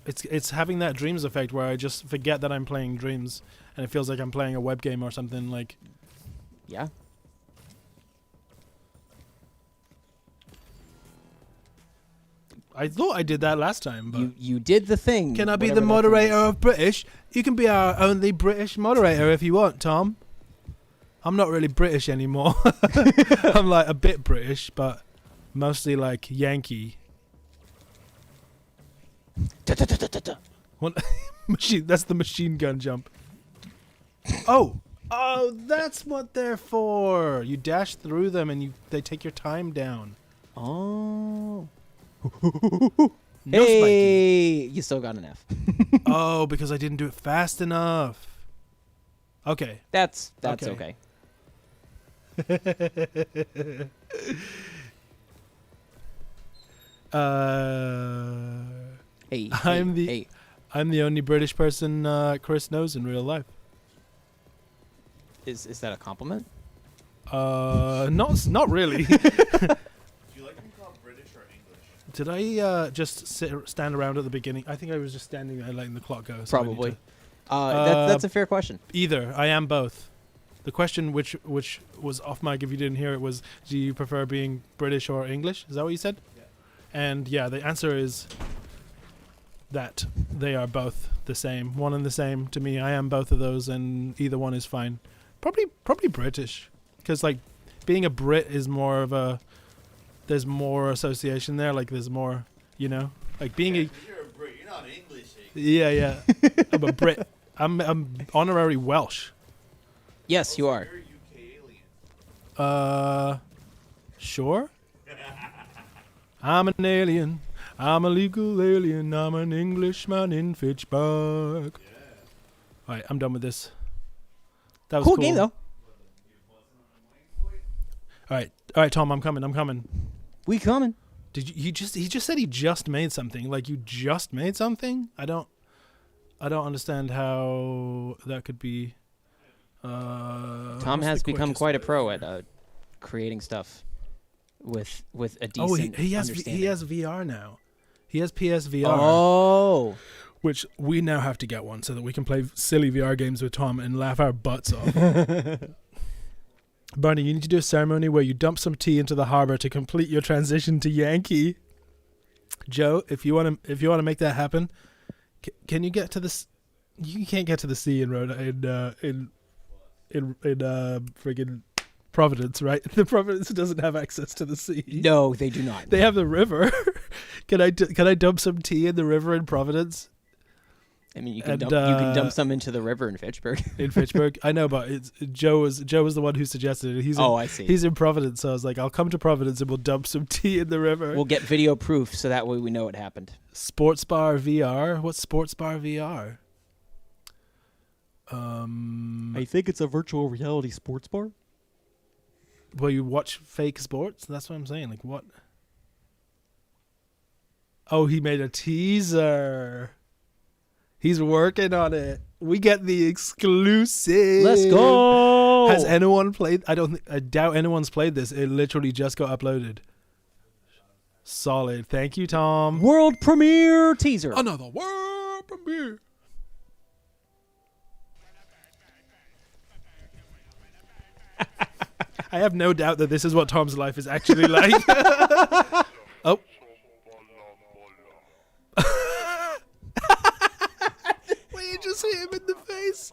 It's having that Dreams effect where I just forget that I'm playing Dreams, and it feels like I'm playing a web game or something, like... Yeah. I thought I did that last time, but... You did the thing. Can I be the moderator of British? You can be our only British moderator if you want, Tom. I'm not really British anymore. I'm like a bit British, but mostly like Yankee. What? That's the machine gun jump. Oh, that's what they're for. You dash through them and they take your time down. Oh. No hey, you still got an F. Oh, because I didn't do it fast enough. Okay. That's okay. I'm the only British person Chris knows in real life. Is that a compliment? Not really. Do you like to be called British or English? Did I just stand around at the beginning? I think I was just standing there letting the clock go. So probably. That's a fair question. Either. I am both. The question, which was off mic if you didn't hear it, was, do you prefer being British or English? Is that what you said? Yeah. And yeah, the answer is that they are both the same. One and the same to me. I am both of those, and either one is fine. Probably British, because like being a Brit is more of a. There's more association there. Like there's more, like being a. You're a Brit. You're not English. Yeah. I'm a Brit. I'm honorary Welsh. Yes, you are. You're a UK alien. Sure. I'm an alien. I'm a legal alien. I'm an Englishman in Fitchburg. Yeah. All right, I'm done with this. That was cool game though. All right, Tom, I'm coming. We coming. Did you? He just said he just made something. Like you just made something? I don't understand how that could be. Tom has become quite a pro at creating stuff with a decent he has VR now. He has PSVR. Oh. Which we now have to get one so that we can play silly VR games with Tom and laugh our butts off. Barney, you need to do a ceremony where you dump some tea into the harbor to complete your transition to Yankee. Joe, if you want to make that happen, can you get to this? You can't get to the sea in friggin' Providence, right? The Providence doesn't have access to the sea. No, they do not. They have the river. Can I dump some tea in the river in Providence? I mean, you can And, dump you can dump some into the river in Fitchburg. in Fitchburg. I know, but Joe was the one who suggested it. I see. He's in Providence, so I was like, I'll come to Providence and we'll dump some tea in the river. We'll get video proof so that way we know it happened. Sports Bar VR. What's Sports Bar VR? I think it's a virtual reality sports bar. Where you watch fake sports. That's what I'm saying. Like what? Oh, he made a teaser. He's working on it. We get the exclusive. Let's go. Has anyone played? I doubt anyone's played this. It literally just got uploaded. Solid. Thank you, Tom. World premiere teaser. Another world premiere. I have no doubt that this is what Tom's life is actually like. Oh. You just hit him in the face.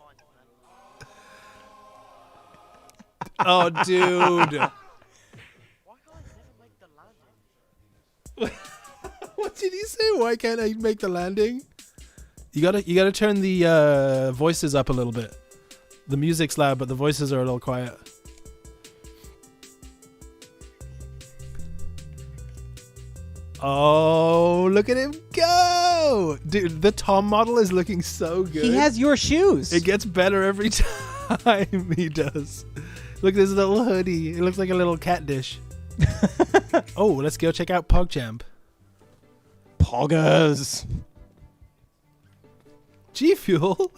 Oh, dude. What did he say? Why can't I make the landing? You gotta turn the voices up a little bit. The music's loud, but the voices are a little quiet. Oh, look at him go! Dude, the Tom model is looking so good. He has your shoes. It gets better every time he does. Look at this little hoodie. It looks like a little cat dish. Oh, let's go check out PogChamp. Poggers. G Fuel.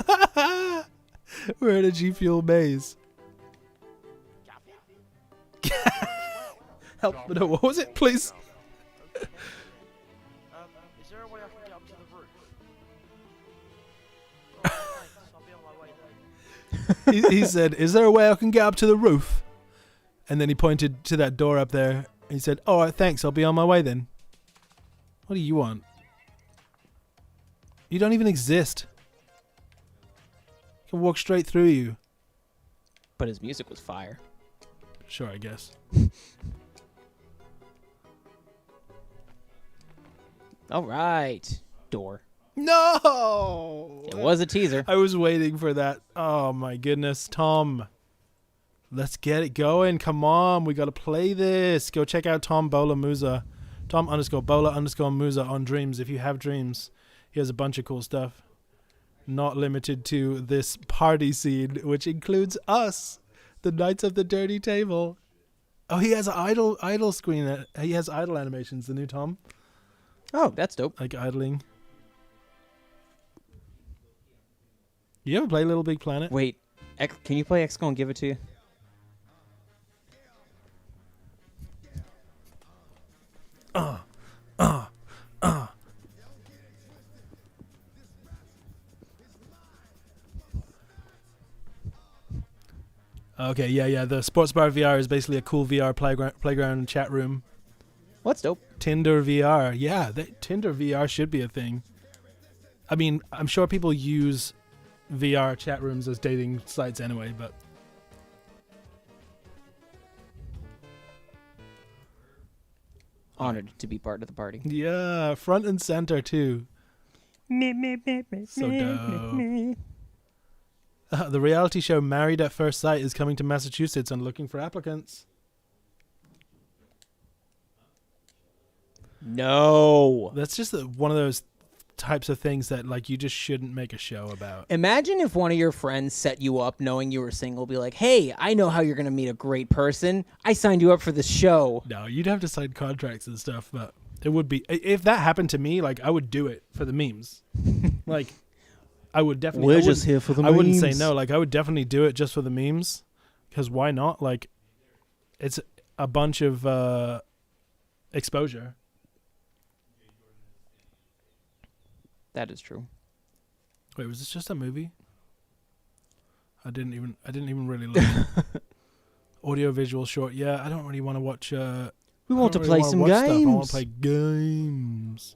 We're in a G Fuel maze. Help! No, what was it? Please. Is there a way I can get up to the roof? Thanks, I'll be on my way then. He said, "Is there a way I can get up to the roof?" And then he pointed to that door up there. He said, "All right, thanks. I'll be on my way then." What do you want? You don't even exist. I can walk straight through you. But his music was fire. Sure, I guess. All right. Door. No! It was a teaser. I was waiting for that. Oh my goodness, Tom. Let's get it going. Come on, we gotta play this. Go check out Tom Bola Musa. Tom_Bola_Musa on Dreams if you have Dreams. He has a bunch of cool stuff. Not limited to this party scene, which includes us, the Knights of the Dirty Table. Oh, he has an idle screen. He has idle animations, the new Tom. Oh, that's dope. Like idling. You ever play Little Big Planet? Wait, can you play XCO and give it to you? Okay, yeah. The Sports Bar VR is basically a cool VR playground chat room. What's dope? Tinder VR. Yeah, Tinder VR should be a thing. I mean, I'm sure people use VR chat rooms as dating sites anyway, but... Honored to be part of the party. Yeah, front and center too. So dope. The reality show Married at First Sight is coming to Massachusetts and looking for applicants. No. That's just one of those types of things that like you just shouldn't make a show about. Imagine if one of your friends set you up knowing you were single, be like, hey, I know how you're going to meet a great person. I signed you up for this show. No, you'd have to sign contracts and stuff, but it would be... If that happened to me, like, I would do it for the memes. Like, I would definitely... We're just here for the memes. I wouldn't say no. Like, I would definitely do it just for the memes. Because why not? Like, it's a bunch of exposure. That is true. Wait, was this just a movie? I didn't even really look. Audio visual short. Yeah, I don't really want to watch... we want to play some games. I want to play games.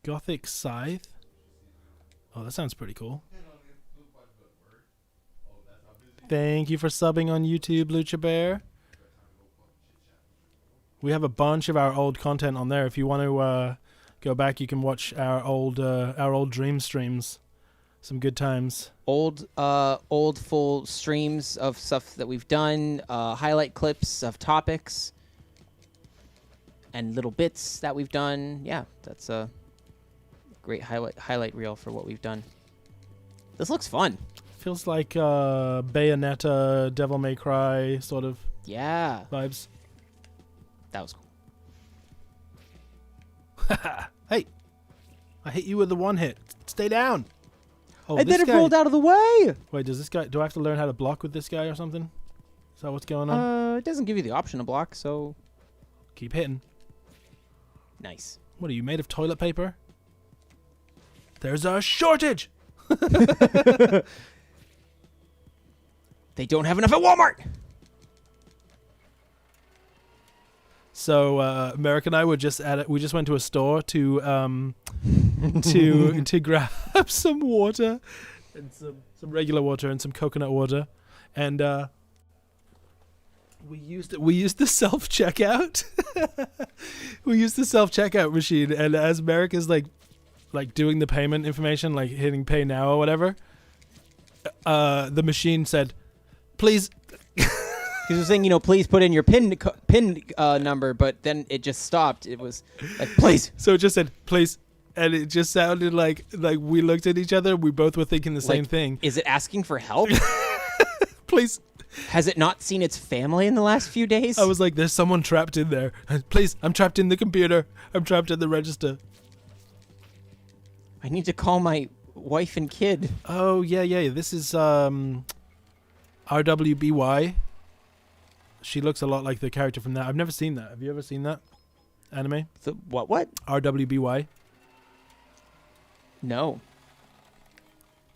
Gothic Scythe. Oh, that sounds pretty cool. Thank you for subbing on YouTube, Lucha Bear. We have a bunch of our old content on there. If you want to go back, you can watch our old dream streams. Some good times. Old full streams of stuff that we've done, highlight clips of topics, and little bits that we've done. Yeah, that's a great highlight reel for what we've done. This looks fun. Feels like Bayonetta, Devil May Cry sort of Yeah, vibes. that was cool. Hey, I hit you with the one hit. Stay down. Oh, And this then it guy- rolled out of the way. Wait, does this guy? Do I have to learn how to block with this guy or something? Is that what's going on? It doesn't give you the option to block, so Keep hitting. nice. What are you made of? Toilet paper? There's a shortage. They don't have enough at Walmart. So Merrick and I were just at it. We just went to a store to to grab some water and some regular water and some coconut water, and we used the self checkout. We used the self checkout machine, and as Merrick is like doing the payment information, like hitting pay now or whatever, the machine said, "Please." Because you're saying, please put in your PIN number, but then it just stopped. It was like, please. So it just said, "Please," and it just sounded like we looked at each other. We both were thinking the same Like, thing. Is it asking for help? Please. Has it not seen its family in the last few days? I was like, "There's someone trapped in there. Please, I'm trapped in the computer. I'm trapped in the register." I need to call my wife and kid. Oh yeah. This is RWBY. She looks a lot like the character from that. I've never seen that. Have you ever seen that anime? The, what? RWBY. No.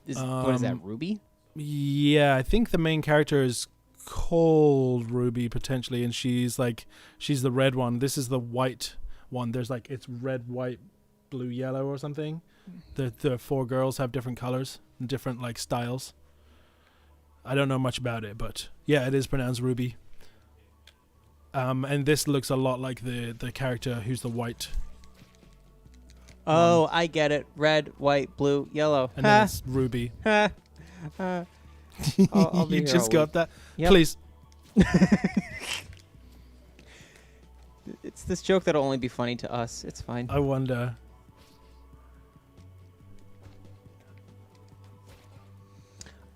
What is that, Um, Ruby? Yeah, I think the main character is called Ruby potentially, and she's the red one. This is the white one. There's it's red, white, blue, yellow, or something. The four girls have different colors and different styles. I don't know much about it, but yeah, it is pronounced Ruby. And this looks a lot like the character who's the white, Oh, I get it. Red, white, blue, yellow. and then it's Ruby. I'll be You here just all got week. that? Yep. Please. It's this joke that'll only be funny to us. It's fine. I wonder.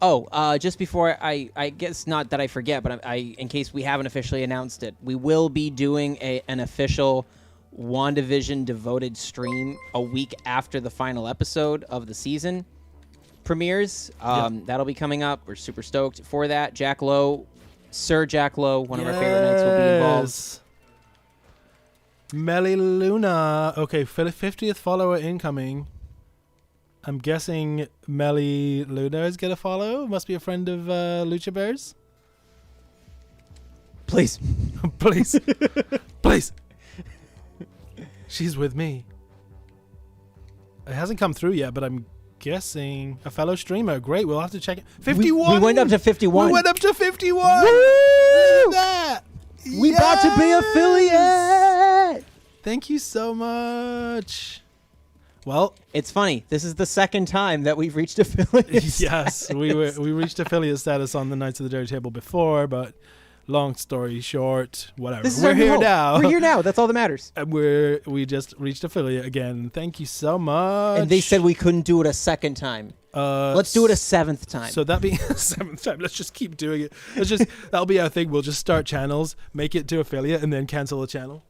Oh, just before I guess not that I forget, but I in case we haven't officially announced it, we will be doing an official WandaVision devoted stream a week after the final episode of the season premieres. That'll be coming up. We're super stoked for that. Jack Lowe, Sir Jack Lowe, one of our favorite knights, will be involved. Yes. Melly Luna. Okay, 50th follower incoming. I'm guessing Melly Luna is going to follow. Must be a friend of Lucha Bears. Please. Please. Please. She's with me. It hasn't come through yet, but I'm guessing a fellow streamer. Great, we'll have to check it. 51! We went up to 51. We went up to 51! Woo! Look at that! We about to be Yes! affiliate. Thank you so much. Well, It's funny. This is the second time that we've reached affiliate. yes, we reached affiliate status on the Knights of the Dirty Table before, but long story short, whatever. This is We're our new here home. now. We're here now. That's all that matters. And we just reached affiliate again. Thank you so much. And they said we couldn't do it a second time. Let's do it a seventh time. So that being seventh time, let's just keep doing it. That'll be our thing. We'll just start channels, make it to affiliate, and then cancel a channel.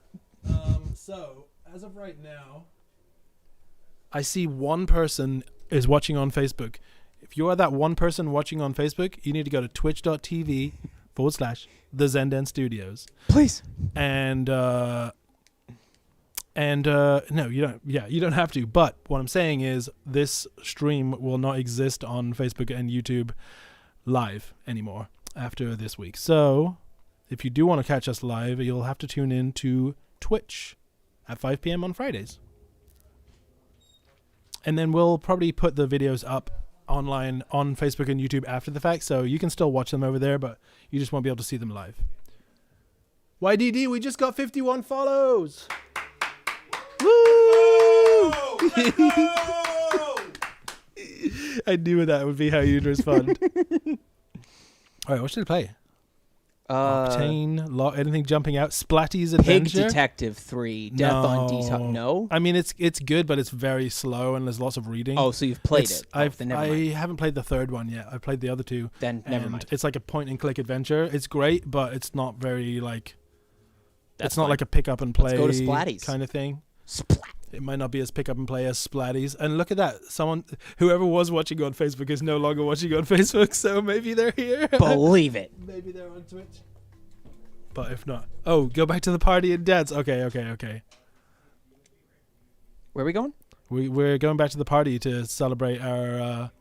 So as of right now, I see one person is watching on Facebook. If you are that one person watching on Facebook, you need to go to twitch.tv/The Zenden Studios. Please. And no, you don't. Yeah, you don't have to. But what I'm saying is, this stream will not exist on Facebook and YouTube live anymore after this week. So, if you do want to catch us live, you'll have to tune in to Twitch at 5 p.m. on Fridays. And then we'll probably put the videos up online on Facebook and YouTube after the fact, so you can still watch them over there, but you just won't be able to see them live. YDD, we just got 51 follows. Woo! I knew that would be how you'd respond. All right, what should I play? Octane, anything jumping out? Splatty's Pig Adventure? Detective 3, Death on Detox. No? I mean, it's good, but it's very slow and there's lots of reading. Oh, so you've played it. Then never I mind. haven't played the third one yet. I played the other two. Then never and mind. It's like a point-and-click adventure. It's great, but it's not very, like... That's it's not fine. like a pick-up-and-play Let's go to Splatties. kind of thing. Splat. It might not be as pick-up-and-play as Splatties. And look at that. Whoever was watching on Facebook is no longer watching on Facebook, so maybe they're here. Believe it. Maybe they're on Twitch. But if not... Oh, go back to the party and dance. Okay. Where are we going? We're going back to the party to celebrate our...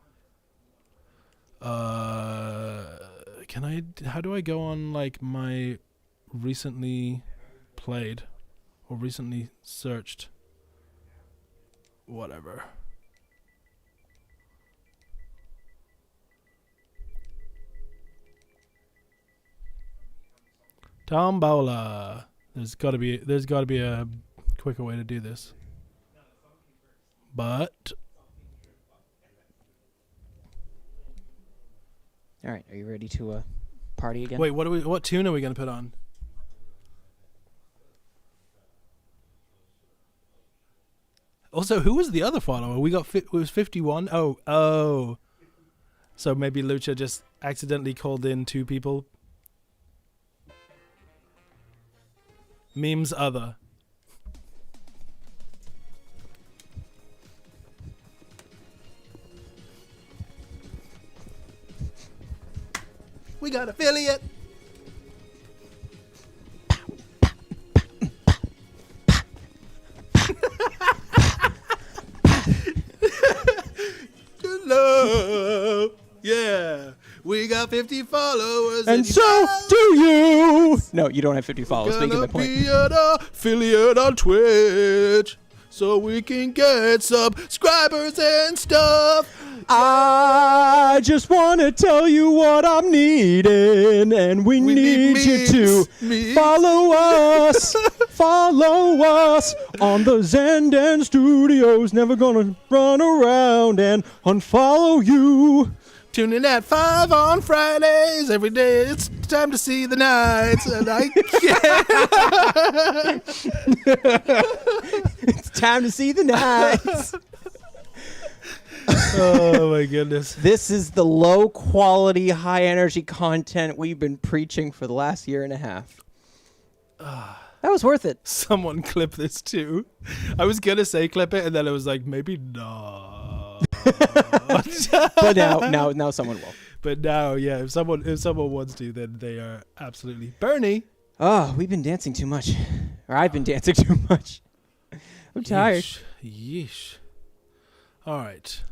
How do I go on, like, my recently played or recently searched? Whatever. Tombola. There's got to be a quicker way to do this. But All right, are you ready to party again? wait, what tune are we going to put on? Also, who was the other follower? It was 51. Oh. So maybe Lucha just accidentally called in 2 people. Memes other. We got affiliate. Love. Yeah. We got 50 followers. And so do you. No, you don't have 50 followers. Making Gonna my point. be an affiliate on Twitch so we can get subscribers and stuff. I just want to tell you what I'm needing, and we need you to memes. follow us. Follow us on the Zenden Studios. Never gonna run around and unfollow you. Tune in at 5 on Fridays every day. It's time to see the nights, and I can't. It's time to see the nights. Oh my goodness. This is the low quality, high energy content we've been preaching for the last year and a half. That was worth it. Someone clip this too. I was gonna say clip it, and then I was like, maybe not. But now someone will. But now, yeah, if someone wants to, then they are absolutely Bernie. Oh, we've been dancing too much. Or I've been dancing too much. I'm tired. Yeesh. All right.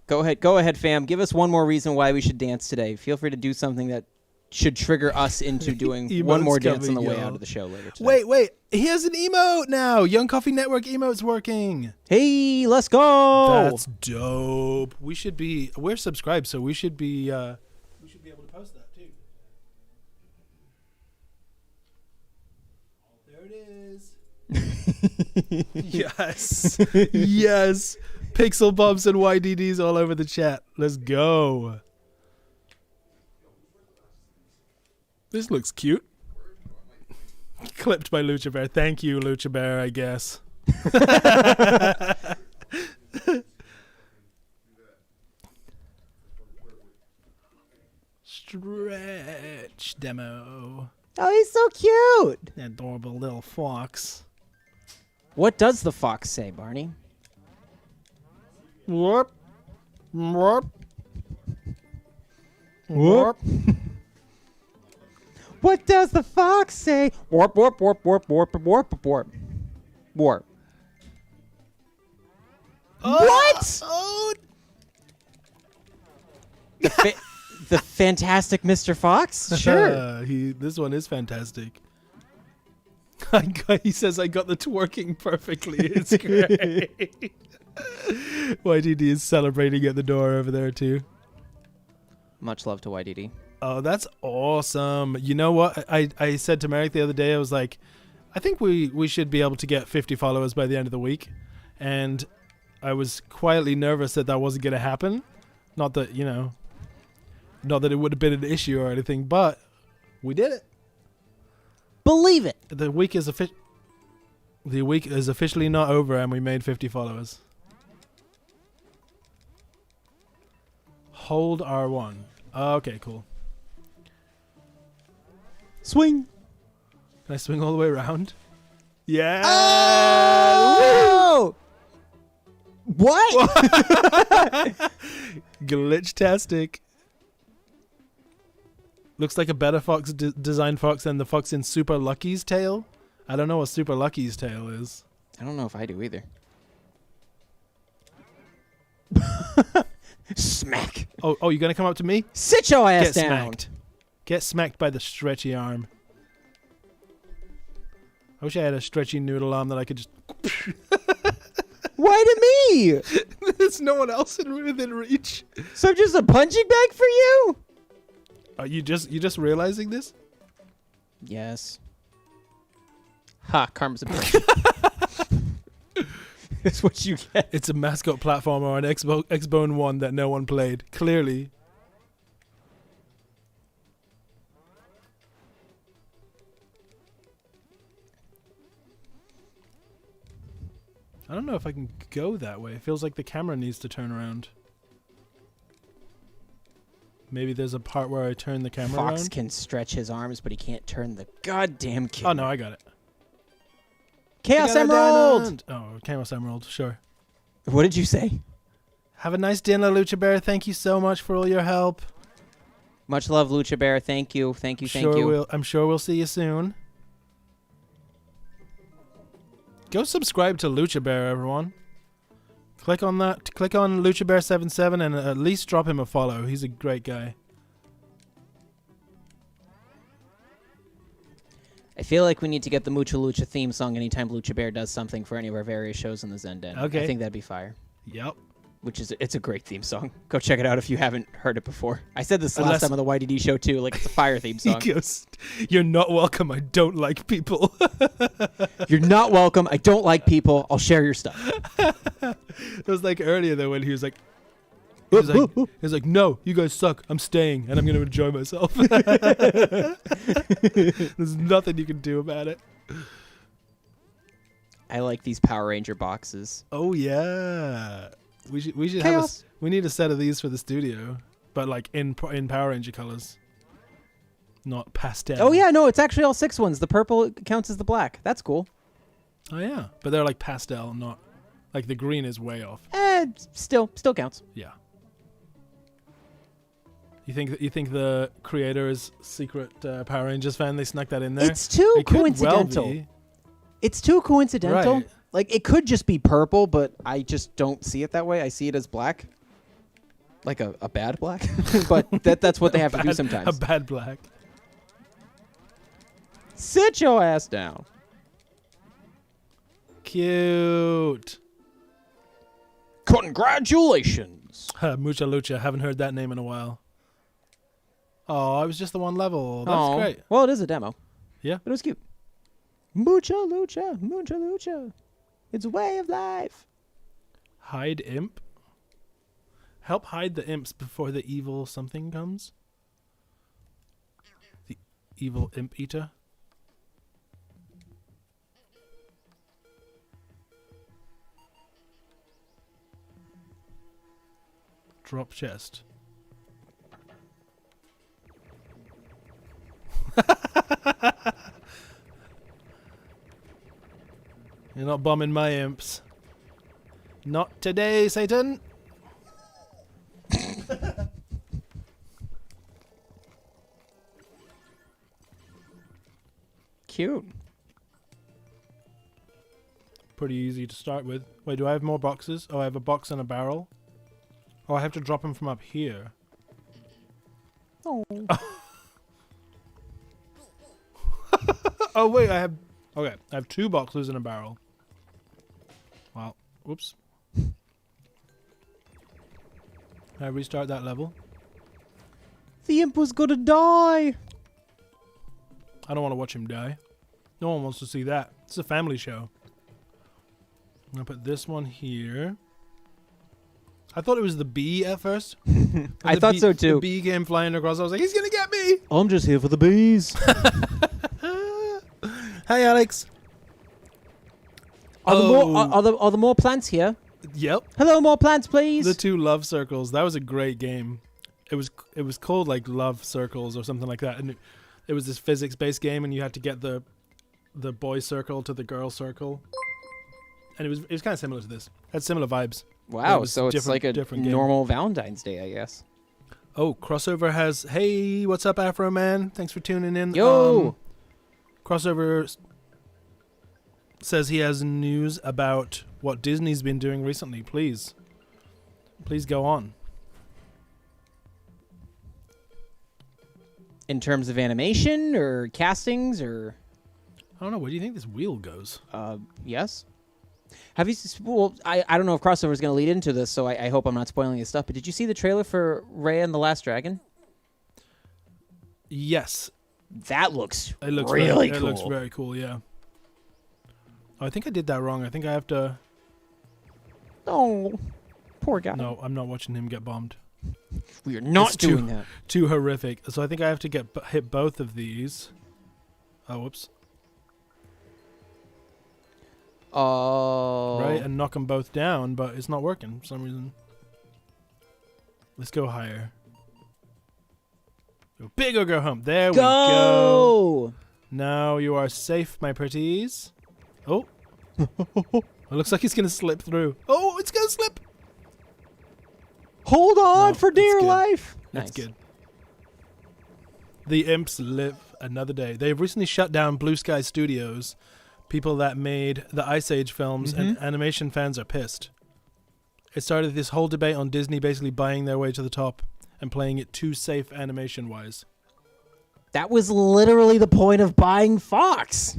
Go ahead, fam. Give us one more reason why we should dance today. Feel free to do something that should trigger us into doing one Emotes more dance on the coming, way y'all. out of the show later today. Wait. Here's an emote now. Young Coffee Network emote's working. Hey, let's go. That's dope. We're subscribed, so we should be able to post that too. There it is. Yes. Yes. Pixel bumps and YDDs all over the chat. Let's go. This looks cute. Clipped by Lucha Bear. Thank you, Lucha Bear, I guess. Stretch demo. Oh, he's so cute. Adorable little fox. What does the fox say, Barney? Whoop. Whoop. Whoop. What does the fox say? Warp, warp, warp, warp, warp, warp, warp. Warp. What? Oh. The fantastic Mr. Fox? Sure. This one is fantastic. He says I got the twerking perfectly. It's great. YDD is celebrating at the door over there too. Much love to YDD. Oh, that's awesome. You know what? I said to Merrick the other day, I was like, I think we should be able to get 50 followers by the end of the week. And I was quietly nervous that wasn't going to happen. Not that, not that it would have been an issue or anything, but we did it. Believe it. The week is officially not over, and we made 50 followers. Hold R1. Okay, cool. Swing. Can I swing all the way around? Yeah. Oh! What? Glitch-tastic. Looks like a better fox designed fox than the fox in Super Lucky's tail. I don't know what Super Lucky's tail is. I don't know if I do either. Smack. Oh, you're gonna come up to me? Sit your ass Get down. smacked. Get smacked by the stretchy arm. I wish I had a stretchy noodle arm that I could just... Why to me? There's no one else within reach. So I'm just a punching bag for you? Are you just realizing this? Yes. Ha, karma's a bitch. That's what you get. It's a mascot platformer on Xbone 1 that no one played. Clearly. I don't know if I can go that way. It feels like the camera needs to turn around. Maybe there's a part where I turn the camera Fox around. can stretch his arms, but he can't turn the goddamn camera. Oh, no, I got it. Chaos I got a Emerald! diamond! Oh, Chaos Emerald, sure. What did you say? Have a nice dinner, Lucha Bear. Thank you so much for all your help. Much love, Lucha Bear. Thank you, thank you, thank you. I'm sure we'll see you soon. Go subscribe to Lucha Bear, everyone. Click on that. Click on Lucha Bear 77 and at least drop him a follow. He's a great guy. I feel like we need to get the Mucha Lucha theme song anytime Lucha Bear does something for any of our various shows in the Zen Den. Okay. I think that'd be fire. Yep. It's a great theme song. Go check it out if you haven't heard it before. I said this last Unless- time on the YDD show too. Like it's a fire theme song. He goes, "You're not welcome. I don't like people." You're not welcome. I don't like people. I'll share your stuff. It was like earlier though when he was like, "No, you guys suck. I'm staying and I'm going to enjoy myself." There's nothing you can do about it. I like these Power Ranger boxes. Oh yeah, we should have Chaos. we need a set of these for the studio, but like in Power Ranger colors, not pastel. Oh yeah, no, it's actually all 6 ones. The purple counts as the black. That's cool. Oh yeah, but they're like pastel, not like the green is way off. Still counts. Yeah. You think the creator is secret Power Rangers fan? They snuck that in there. It's too It could well coincidental. be. It's too coincidental. Right. Like it could just be purple, but I just don't see it that way. I see it as black, like a bad black. But that's what they have to do sometimes. A bad black. Sit your ass down. Cute. Congratulations. Mucha Lucha. Haven't heard that name in a while. Oh, I was just the one level. That's Aw. great. Well, it is a demo. Yeah. But it was cute. Mucha lucha, mucha lucha. It's a way of life. Hide imp. Help hide the imps before the evil something comes. The evil imp eater. Drop chest. You're not bombing my imps. Not today, Satan. Cute. Pretty easy to start with. Wait, do I have more boxes? Oh, I have a box and a barrel. Oh, I have to drop them from up here. Oh. Oh, wait, I have... Okay, I have 2 boxes and a barrel. Wow. Whoops. Can I restart that level? The imp was gonna die. I don't want to watch him die. No one wants to see that. It's a family show. I'm gonna put this one here. I thought it was the bee at first. I thought so too. The bee came flying across. I was like, he's gonna get me. I'm just here for the bees. Hi, Alex. Are there more plants here? Yep. Hello, more plants, please. The 2 love circles. That was a great game. It was called like Love Circles or something like that, and it was this physics-based game, and you had to get the boy circle to the girl circle, and it was kind of similar to this. It had similar vibes. Wow, so it's like a different game. normal Valentine's Day, I guess. Oh, Crossover has. Hey, what's up, Afro Man? Thanks for tuning in. Yo. Crossover says he has news about what Disney's been doing recently. Please go on. In terms of animation or castings or... I don't know. Where do you think this wheel goes? Yes. Have you... Well, I don't know if Crossover is going to lead into this, so I hope I'm not spoiling his stuff, but did you see the trailer for Raya and the Last Dragon? Yes. That looks It looks really cool. cool. It looks very cool, yeah. Oh, I think I did that wrong. I think I have to... Oh, poor guy. No, I'm not watching him get bombed. We are not It's doing that. Too horrific. So I think I have to hit both of these. Oh, whoops. Oh. Right, and knock them both down, but it's not working for some reason. Let's go higher. Go big or go home. There we go. Now you are safe, my pretties. Oh. It looks like he's going to slip through. Oh, it's going to slip. Hold on No, for it's dear good. life. That's Nice. good. The imps live another day. They've recently shut down Blue Sky Studios, people that made the Ice Age films, and animation fans are pissed. It started this whole debate on Disney basically buying their way to the top and playing it too safe animation-wise. That was literally the point of buying Fox.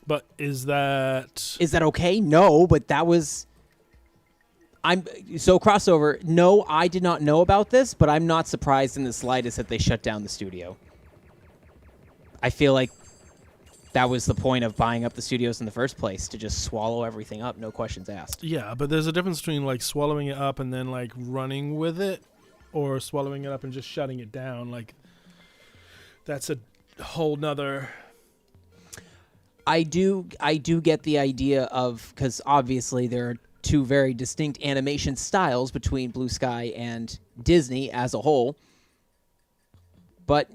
But is that... Is that okay? No, but that was... So Crossover, no, I did not know about this, but I'm not surprised in the slightest that they shut down the studio. I feel like that was the point of buying up the studios in the first place, to just swallow everything up, no questions asked. Yeah, but there's a difference between like swallowing it up and then like running with it, or swallowing it up and just shutting it down. Like, that's a whole nother... I do get the idea of, because obviously there are 2 very distinct animation styles between Blue Sky and Disney as a whole. But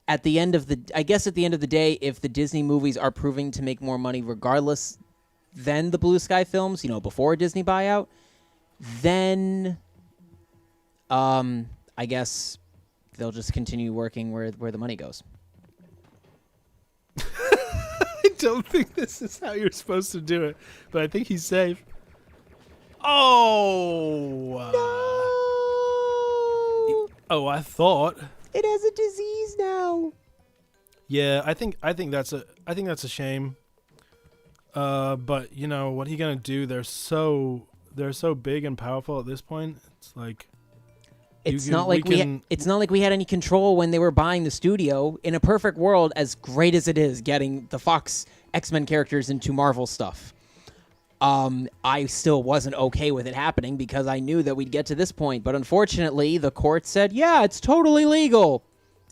at the end of the day, if the Disney movies are proving to make more money regardless than the Blue Sky films, before a Disney buyout, then I guess they'll just continue working where the money goes. I don't think this is how you're supposed to do it, but I think he's safe. Oh! Oh, I thought. It has a disease now. Yeah, I think that's a shame. But what are you gonna do? They're so big and powerful at this point. It's like it's not like we had any control when they were buying the studio. In a perfect world, as great as it is getting the Fox X-Men characters into Marvel stuff, I still wasn't okay with it happening because I knew that we'd get to this point. But unfortunately, the court said, yeah, it's totally legal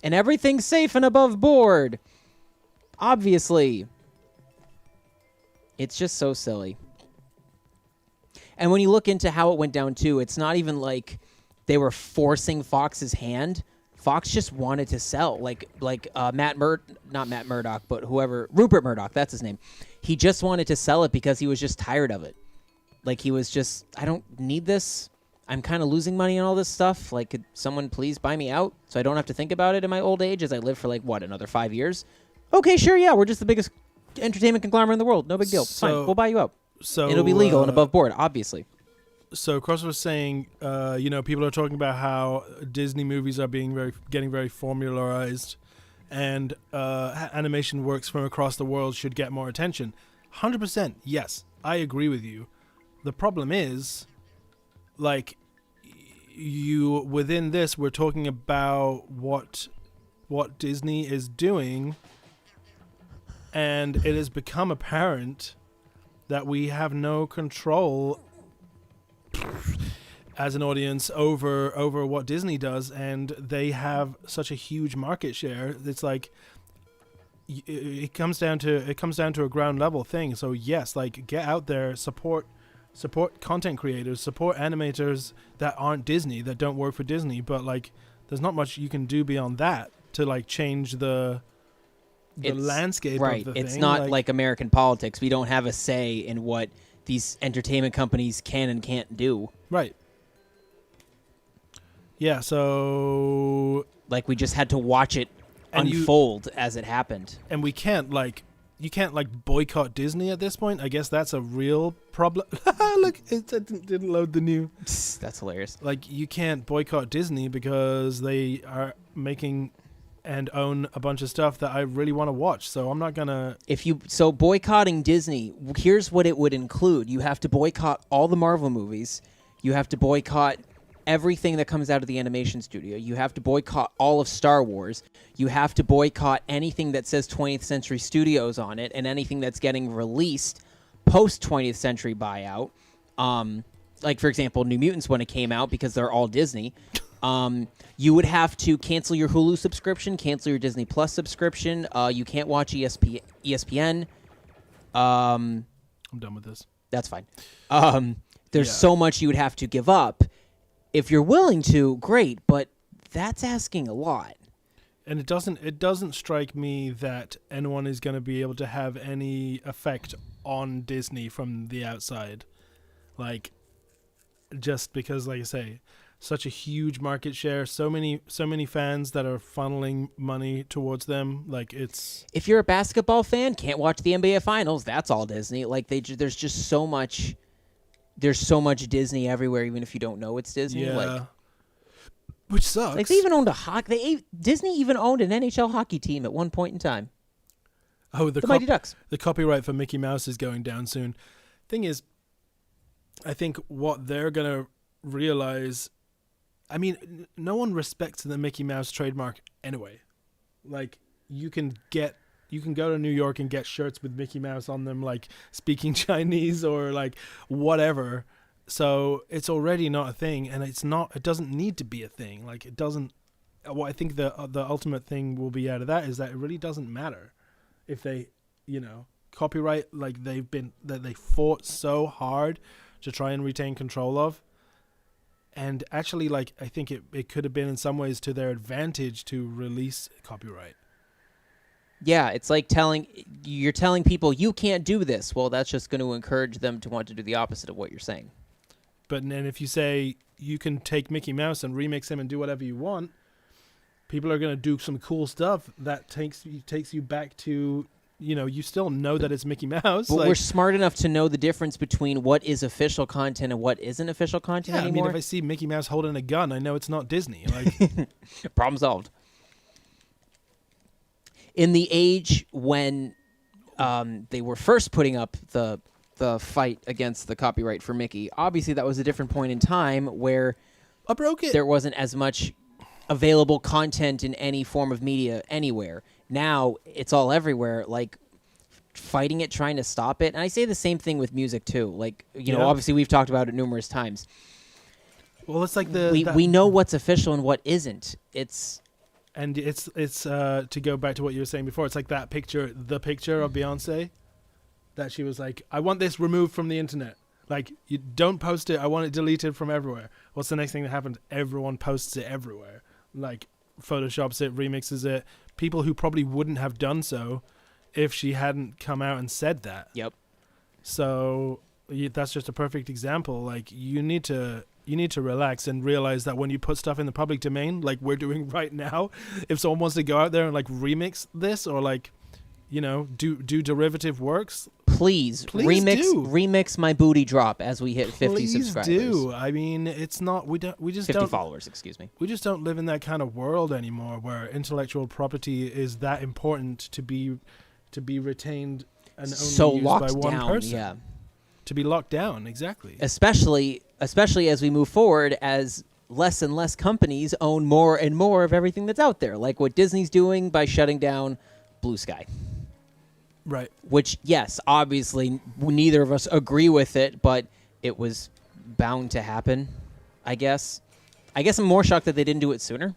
and everything's safe and above board. Obviously. It's just so silly. And when you look into how it went down, too, it's not even like they were forcing Fox's hand. Fox just wanted to sell. Like not Matt Murdock, but Rupert Murdoch, that's his name. He just wanted to sell it because he was just tired of it. Like, he was just, I don't need this. I'm kind of losing money on all this stuff. Like, could someone please buy me out so I don't have to think about it in my old age as I live for, another 5 years? Okay, sure, yeah, we're just the biggest entertainment conglomerate in the world. No big deal. Fine, we'll buy you out. So it'll be legal and above board, obviously. So Cross was saying, people are talking about how Disney movies are getting very formularized, and animation works from across the world should get more attention. 100%, yes, I agree with you. The problem is, you within this, we're talking about what Disney is doing, and it has become apparent that we have no control as an audience over what Disney does, and they have such a huge market share. It's like it comes down to a ground level thing. So yes, like, get out there, support content creators, support animators that aren't Disney, that don't work for Disney, but like there's not much you can do beyond that to like change the landscape of the thing. It's not like American politics. We don't have a say in what these entertainment companies can and can't do. Right. Yeah, so like we just had to watch it unfold as it happened. And we can't you can't boycott Disney at this point. I guess that's a real problem. Look, it didn't load the new. That's hilarious. Like, you can't boycott Disney because they are making and own a bunch of stuff that I really want to watch. So I'm not gonna. So boycotting Disney, here's what it would include. You have to boycott all the Marvel movies. You have to boycott everything that comes out of the animation studio. You have to boycott all of Star Wars. You have to boycott anything that says 20th Century Studios on it, and anything that's getting released post 20th Century buyout. Like, for example, New Mutants when it came out, because they're all Disney. You would have to cancel your Hulu subscription, cancel your Disney Plus subscription. You can't watch ESPN. I'm done with this. That's fine. There's so much you would have to give up. If you're willing to, great, but that's asking a lot. And it doesn't strike me that anyone is going to be able to have any effect on Disney from the outside. Like, just because, like I say, such a huge market share, so many fans that are funneling money towards them. Like, it's... If you're a basketball fan, can't watch the NBA Finals, that's all Disney. Like, there's just so much... There's so much Disney everywhere, even if you don't know it's Disney. Yeah. Like, which sucks. Like, they even owned Disney even owned an NHL hockey team at one point in time. Oh, the Mighty Ducks. The copyright for Mickey Mouse is going down soon. Thing is, I think what they're going to realize... I mean, no one respects the Mickey Mouse trademark anyway. Like, you can go to New York and get shirts with Mickey Mouse on them, like speaking Chinese or like whatever. So it's already not a thing, and it doesn't need to be a thing. Like, it doesn't. What I think the ultimate thing will be out of that is that it really doesn't matter if they, copyright, like they fought so hard to try and retain control of. And actually, like, I think it could have been in some ways to their advantage to release copyright. Yeah, it's like you're telling people you can't do this. Well, that's just going to encourage them to want to do the opposite of what you're saying. But then if you say you can take Mickey Mouse and remix him and do whatever you want, people are going to do some cool stuff that takes you back to, you still know that it's Mickey Mouse. But we're smart enough to know the difference between what is official content and what isn't official content anymore. I mean, if I see Mickey Mouse holding a gun, I know it's not Disney. Like, problem solved. In the age when they were first putting up the fight against the copyright for Mickey, obviously that was a different point in time where I broke it. There wasn't as much available content in any form of media anywhere. Now it's all everywhere, like fighting it, trying to stop it. And I say the same thing with music too. Like, obviously we've talked about it numerous times. Well, it's like we know what's official and what isn't. It's to go back to what you were saying before, it's like the picture of Beyonce that she was like, I want this removed from the internet. Like, you don't post it. I want it deleted from everywhere. What's the next thing that happens? Everyone posts it everywhere. Like, photoshops it, remixes it. People who probably wouldn't have done so if she hadn't come out and said that. Yep. So that's just a perfect example. Like, you need to relax and realize that when you put stuff in the public domain, like we're doing right now, if someone wants to go out there and like remix this or like, do derivative works, please remix my booty drop as we hit 50 please subscribers. Do. I mean, it's not, we just 50 don't, followers, excuse me. We just don't live in that kind of world anymore where intellectual property is that important to be retained and only used by one person. Yeah. To be locked down, exactly. Especially as we move forward, as less and less companies own more and more of everything that's out there, like what Disney's doing by shutting down Blue Sky. Right. Which, yes, obviously neither of us agree with it, but it was bound to happen, I guess. I guess I'm more shocked that they didn't do it sooner.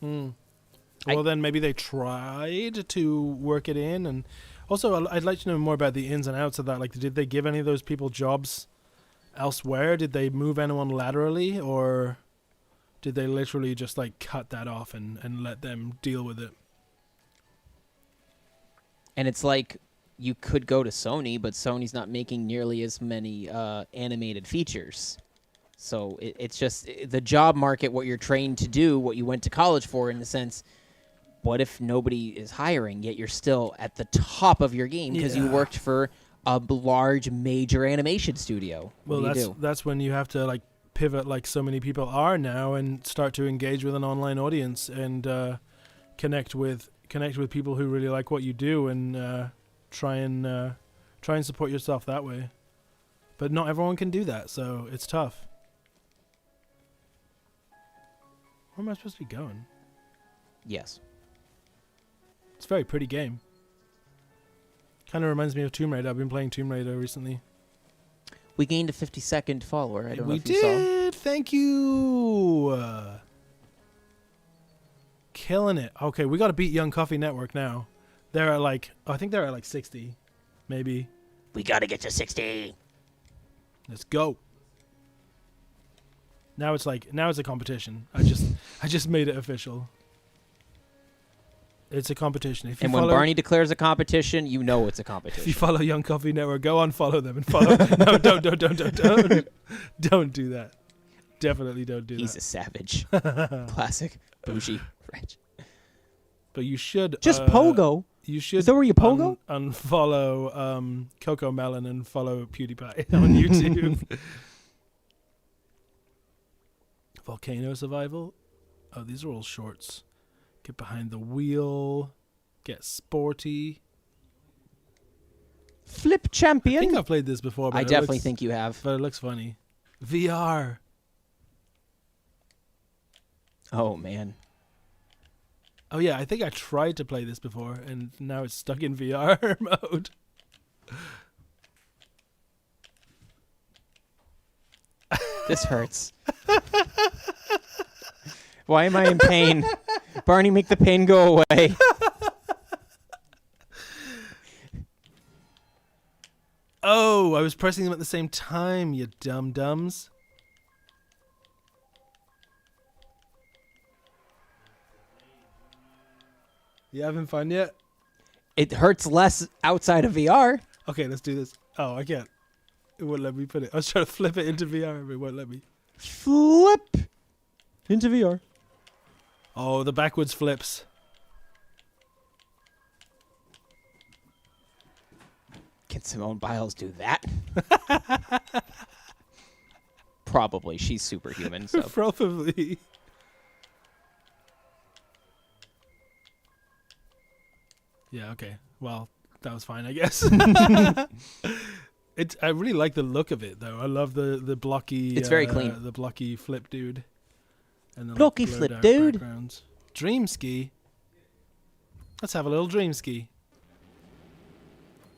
Well, then maybe they tried to work it in. And also, I'd like to know more about the ins and outs of that. Like, did they give any of those people jobs elsewhere? Did they move anyone laterally? Or did they literally just, like, cut that off and let them deal with it? And it's like you could go to Sony, but Sony's not making nearly as many animated features. So it's just the job market, what you're trained to do, what you went to college for, in a sense. What if nobody is hiring, yet you're still at the top of your game because you worked for a large, major animation studio? Well, what do you do? that's when you have to, like, pivot like so many people are now and start to engage with an online audience and connect with people who really like what you do and try and support yourself that way. But not everyone can do that, so it's tough. Where am I supposed to be going? Yes. It's a very pretty game. Kind of reminds me of Tomb Raider. I've been playing Tomb Raider recently. We gained a 50-second follower. I don't know We if you saw. did. Thank you. Killing it. Okay, we got to beat Young Coffee Network now. They're at like, I think they're at like 60, maybe. We got to get to 60. Let's go. Now it's a competition. I just made it official. It's a competition. If you And when follow, Barney declares a competition, you know it's a if you competition. follow Young Coffee Network, go unfollow them and follow. No, don't do that. Definitely don't do He's that. a savage. Classic bougie French. But you should Just Pogo. You should. Is that where you Pogo? Unfollow Coco Melon and follow PewDiePie on YouTube. Volcano Survival. Oh, these are all shorts. Get behind the wheel. Get sporty. Flip I champion. think I've played this before. But I definitely think you have. But it looks funny. VR. Oh, man. Oh yeah, I think I tried to play this before, and now it's stuck in VR mode. This hurts. Why am I in pain? Barney, make the pain go away. Oh, I was pressing them at the same time, you dum-dums. You having fun yet? It hurts less outside of VR. Okay, let's do this. Oh, I can't. It won't let me put it. I was trying to flip it into VR, but it won't let me. Flip into VR. Oh, the backwards flips. Can Simone Biles do that? Probably. She's superhuman. So. Probably. Yeah, okay. Well, that was fine, I guess. I really like the look of it, though. I love the blocky... It's very clean. The blocky flip dude. And the Blocky blurred flip out dude? backgrounds. Dream ski. Let's have a little dream ski. I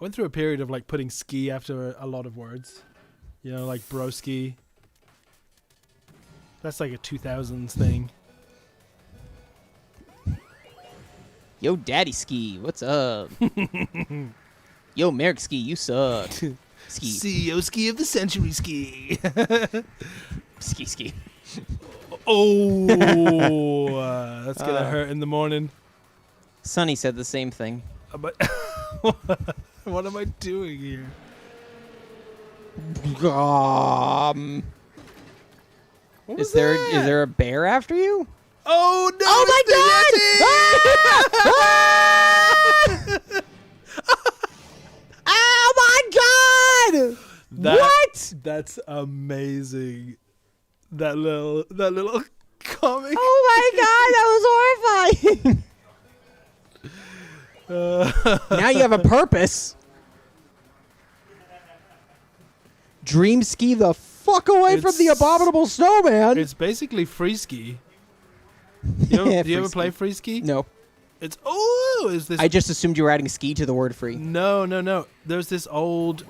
went through a period of like putting ski after a lot of words. You know, like broski. That's like a 2000s thing. Yo, Daddy Ski, what's up? Yo, Merrick Ski, you suck. Ski. CEO ski of the century ski. Ski. Oh, that's going to hurt in the morning. Sonny said the same thing. But what am I doing here? Is there a bear after you? Oh, no. Oh, my God! Oh, my God! What? That's amazing. That little comic. Oh, my God, that was horrifying. Now you have a purpose. Dream Ski the fuck away from the It's- abominable snowman. It's basically free ski. You ever, Yeah, do you ever free play ski. free ski? No, It's is this? I just assumed you were adding ski to the word free. No. There's this old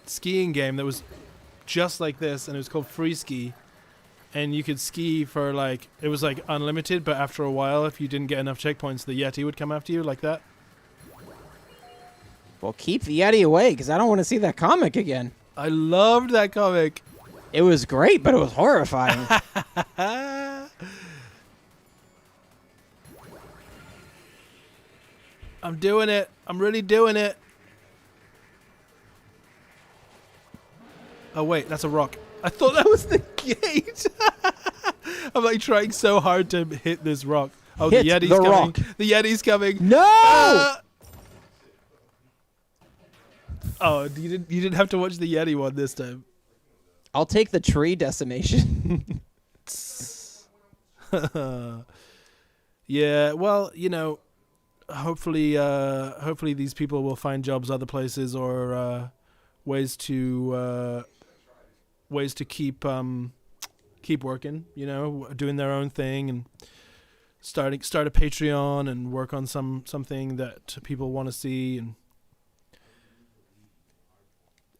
skiing game that was just like this, and it was called Free Ski. And you could ski for like, it was like unlimited, but after a while, if you didn't get enough checkpoints, the Yeti would come after you like that. Well, keep the Yeti away, because I don't want to see that comic again. I loved that comic. It was great, but it was horrifying. I'm doing it. I'm really doing it. Oh wait, that's a rock. I thought that was the gate. I'm like trying so hard to hit this rock. Oh, Hit the Yeti's the coming. rock. The Yeti's coming. No! Oh, you didn't have to watch the Yeti one this time. I'll take the tree decimation. Yeah, well, you know, hopefully these people will find jobs other places or ways to keep working, you know, doing their own thing and start a Patreon and work on something that people want to see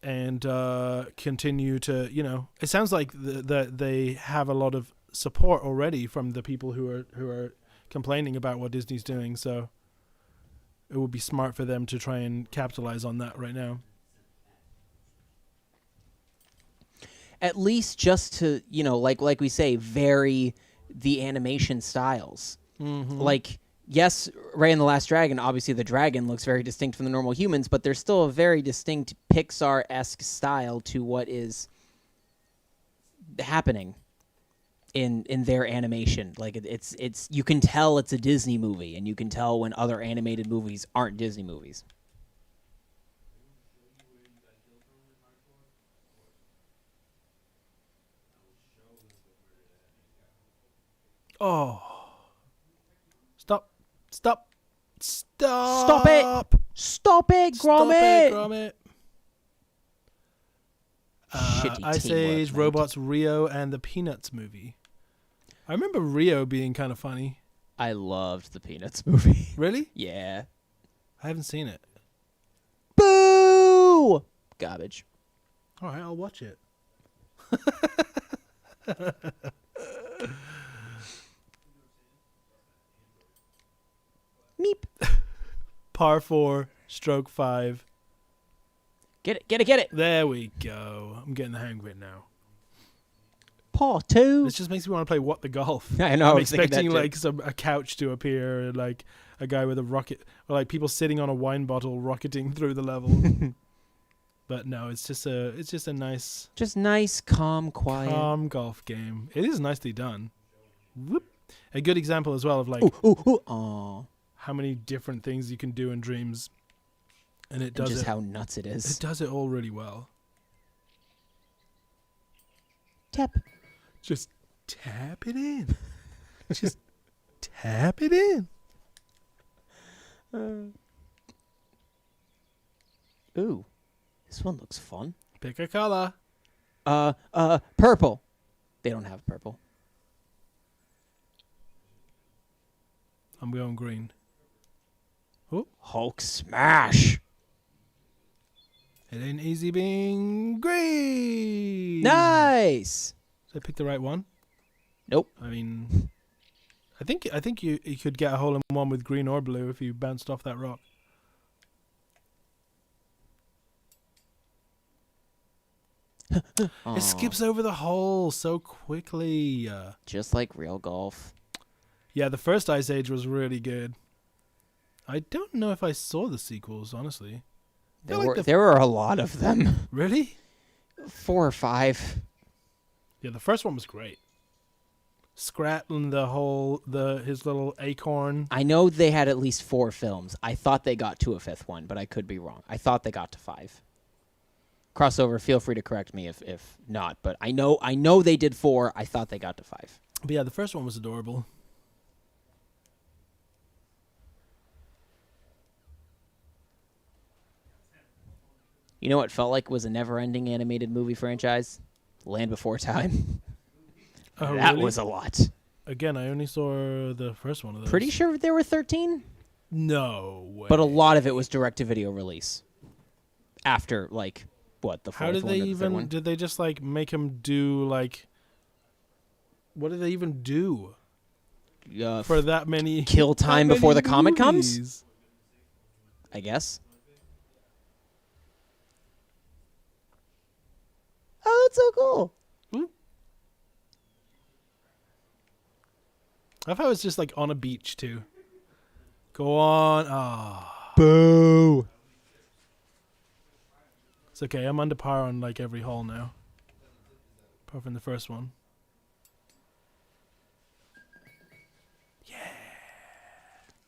and continue to, you know, it sounds like that they have a lot of support already from the people who are complaining about what Disney's doing, so it would be smart for them to try and capitalize on that right now. At least just to, you know, like we say, vary the animation styles. Mm-hmm. Like, yes, Raya and the Last Dragon, obviously the dragon looks very distinct from the normal humans, but there's still a very distinct Pixar-esque style to what is happening in their animation. Like it's you can tell it's a Disney movie, and you can tell when other animated movies aren't Disney movies. Oh. Stop Stop it! Stop Stop it, Gromit! Gromit. Shitty Ice teamwork, Age, mate. Robots, Rio, and the Peanuts movie. I remember Rio being kind of funny. I loved the Peanuts movie. Really? Yeah. I haven't seen it. Boo! Garbage. All right, I'll watch it. Meep. Par 4, stroke 5. Get it, get it, get it. There we go. I'm getting the hang of it now. Paw 2. This just makes me want to play What the Golf. I know. I I'm was thinking that expecting too. like a couch to appear, and, like a guy with a rocket, or like people sitting on a wine bottle rocketing through the level. But no, it's just a nice, Just nice, calm, quiet. calm golf game. It is nicely done. Whoop. A good example as well of like Ooh. Aw. how many different things you can do in Dreams, and it And does just it. how nuts it It is. does it all really well. Tap. Just tap it in. Just tap it in. Ooh. This one looks fun. Pick a color. Purple. They don't have purple. I'm going green. Hulk smash. It ain't easy being green. Nice. Did I pick the right one? Nope. I mean, I think you could get a hole in one with green or blue if you bounced off that rock. Aw. It skips over the hole so quickly. Just like real golf. Yeah, the first Ice Age was really good. I don't know if I saw the sequels, honestly. There like were the- there were a lot of them. Really? 4 or 5. Yeah, the first one was great. Scrat and his little acorn. I know they had at least 4 films. I thought they got to a 5th one, but I could be wrong. I thought they got to 5. Crossover, feel free to correct me if not, but I know they did 4. I thought they got to 5. But yeah, the first one was adorable. You know what felt like was a never-ending animated movie franchise? Land Before Time. Oh, That really? was a lot. Again, I only saw the first one of those. Pretty sure there were 13, No way. but a lot of it was direct-to-video release. After, like, what, the fourth How did one they or the third even? one? Did they just like make him do like? What did they even do for that many? Kill that time before many the comet comes? movies? I guess. Oh, that's so cool. I thought it was just like on a beach too. Go on. Ah, Boo. it's okay. I'm under par on like every hole now, apart from the first one.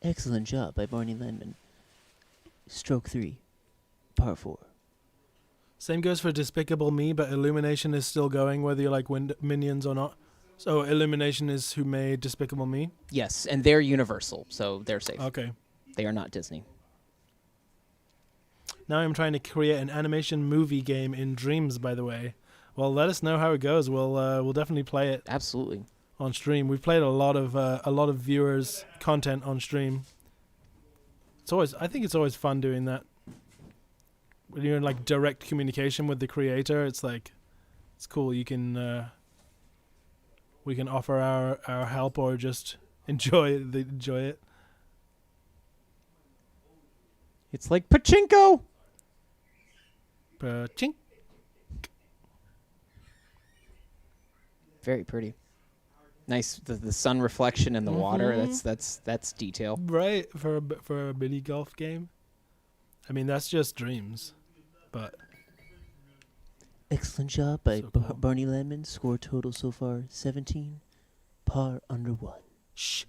Excellent job by Barney Landman. Stroke 3, par 4. Same goes for Despicable Me, but Illumination is still going whether you like Minions or not. So Illumination is who made Despicable Me. Yes, and they're Universal, so they're safe. Okay. They are not Disney. Now I'm trying to create an animation movie game in Dreams, by the way. Well, let us know how it goes. We'll definitely play it Absolutely. on stream. We've played a lot of viewers' content on stream. I think it's always fun doing that. When you're in like direct communication with the creator, it's cool. You can we can offer our help or just enjoy it. It's like pachinko. Chink. Very pretty. Nice, the sun reflection in the water. That's detail. Right, for a mini golf game. I mean, that's just Dreams, but Excellent job by So cool. Barney Landman. Score total so far 17, par under 1. shh.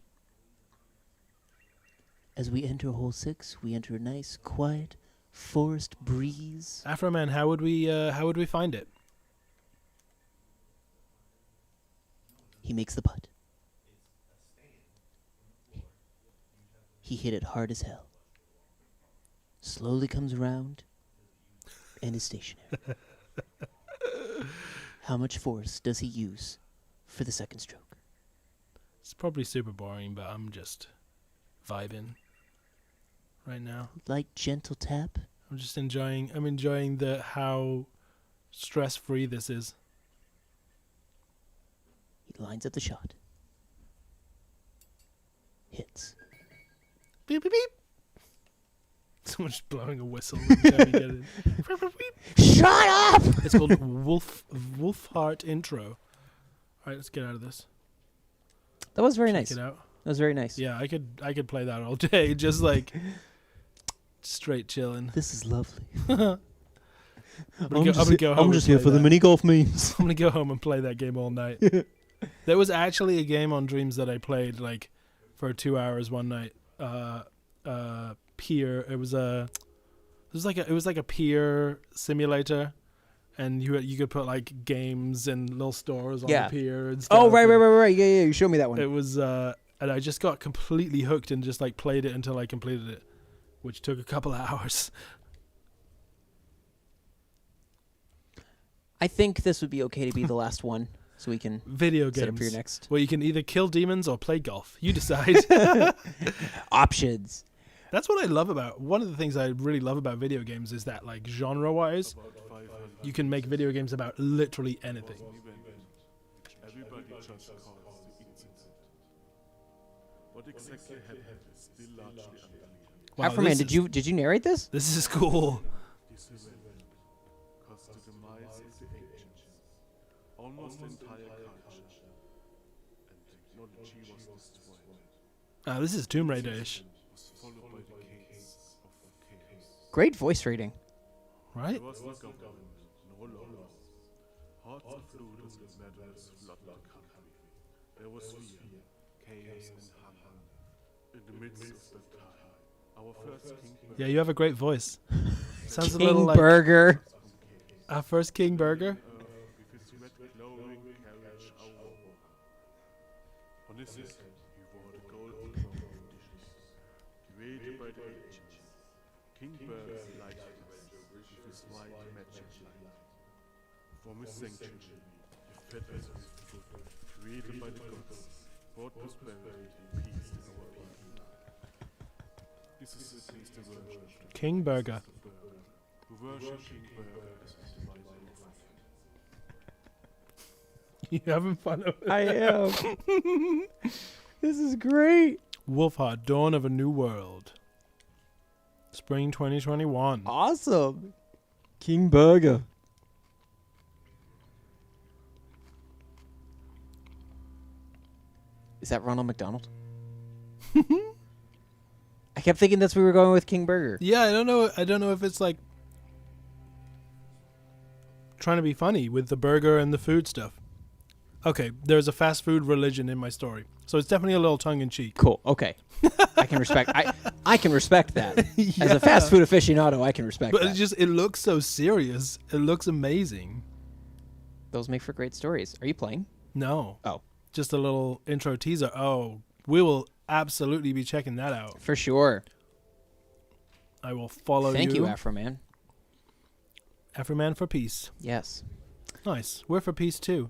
As we enter hole 6, we enter a nice, quiet forest breeze. Afroman, how would we find it? He makes the putt. He hit it hard as hell. Slowly comes around and is stationary. How much force does he use for the second stroke? It's probably super boring, but I'm just vibing right now. Light, gentle tap. I'm enjoying the how stress-free this is. He lines up the shot. Hits. Beep beep beep. Someone's blowing a whistle every time you get it. Beep, beep, beep. Shut up! It's called Wolfheart Intro. All right, let's get out of this. That was very Check nice. it out. That was very nice. Yeah, I could play that all day, just like straight chilling. This is lovely. I'm gonna go home. I'm just here for the mini golf memes. I'm gonna go home and play that game all night. There was actually a game on Dreams that I played like for 2 hours one night. Pier. It was like a pier simulator, and you could put like games and little stores on Yeah. the pier and stuff. Oh, right. and Yeah, you showed me that one. It was and I just got completely hooked and just like played it until I completed it, which took a couple of hours. I think this would be okay to be the last one, so we can Video games. set up your next Well, you can either kill demons or play golf. You decide. options. That's what I love about. One of the things I really love about video games is that, like, genre-wise, you can make video games about literally anything. Everybody just calls the incident. What exactly happened is still largely unclear. Wow, Afroman, this did you narrate this? This is cool. This event caused the demise of the ancients, almost the entire culture, and technology was destroyed. This is Tomb Raider-ish, Was followed by decades of chaos. Great voice reading. right? There was no government, no laws. Hordes of looters and murderers flooded the country. There was fear, chaos, and hunger. In the midst of that time, our first king Yeah, you have a great voice. Sounds a King little like Burger. our first King Burger. with his red glowing carriage Aurora. On his head, he wore the golden crown of dishes, created by the ancients. King Burger lighted us with his white magic light. From his sanctuary, fed us with food created by the gods, brought prosperity and peace to our people. This is the taste of worship. King Burger. To worship King Burger is the divine life. You having fun of it? I am. This is great. Wolfheart, Dawn of a New World. Spring 2021. Awesome. King Burger. Is that Ronald McDonald? I kept thinking that's where we were going with King Burger. Yeah, I don't know if it's like trying to be funny with the burger and the food stuff. Okay, there's a fast food religion in my story, so it's definitely a little tongue in cheek. Cool. Okay. I can respect. I can respect that. As a fast food aficionado, I can respect But that. it looks so serious. It looks amazing. Those make for great stories. Are you playing? No. Oh. Just a little intro teaser. Oh, we will absolutely be checking that out. For sure. I will follow you. Thank you, Afro Man. Afro Man for peace. Yes. Nice. We're for peace too.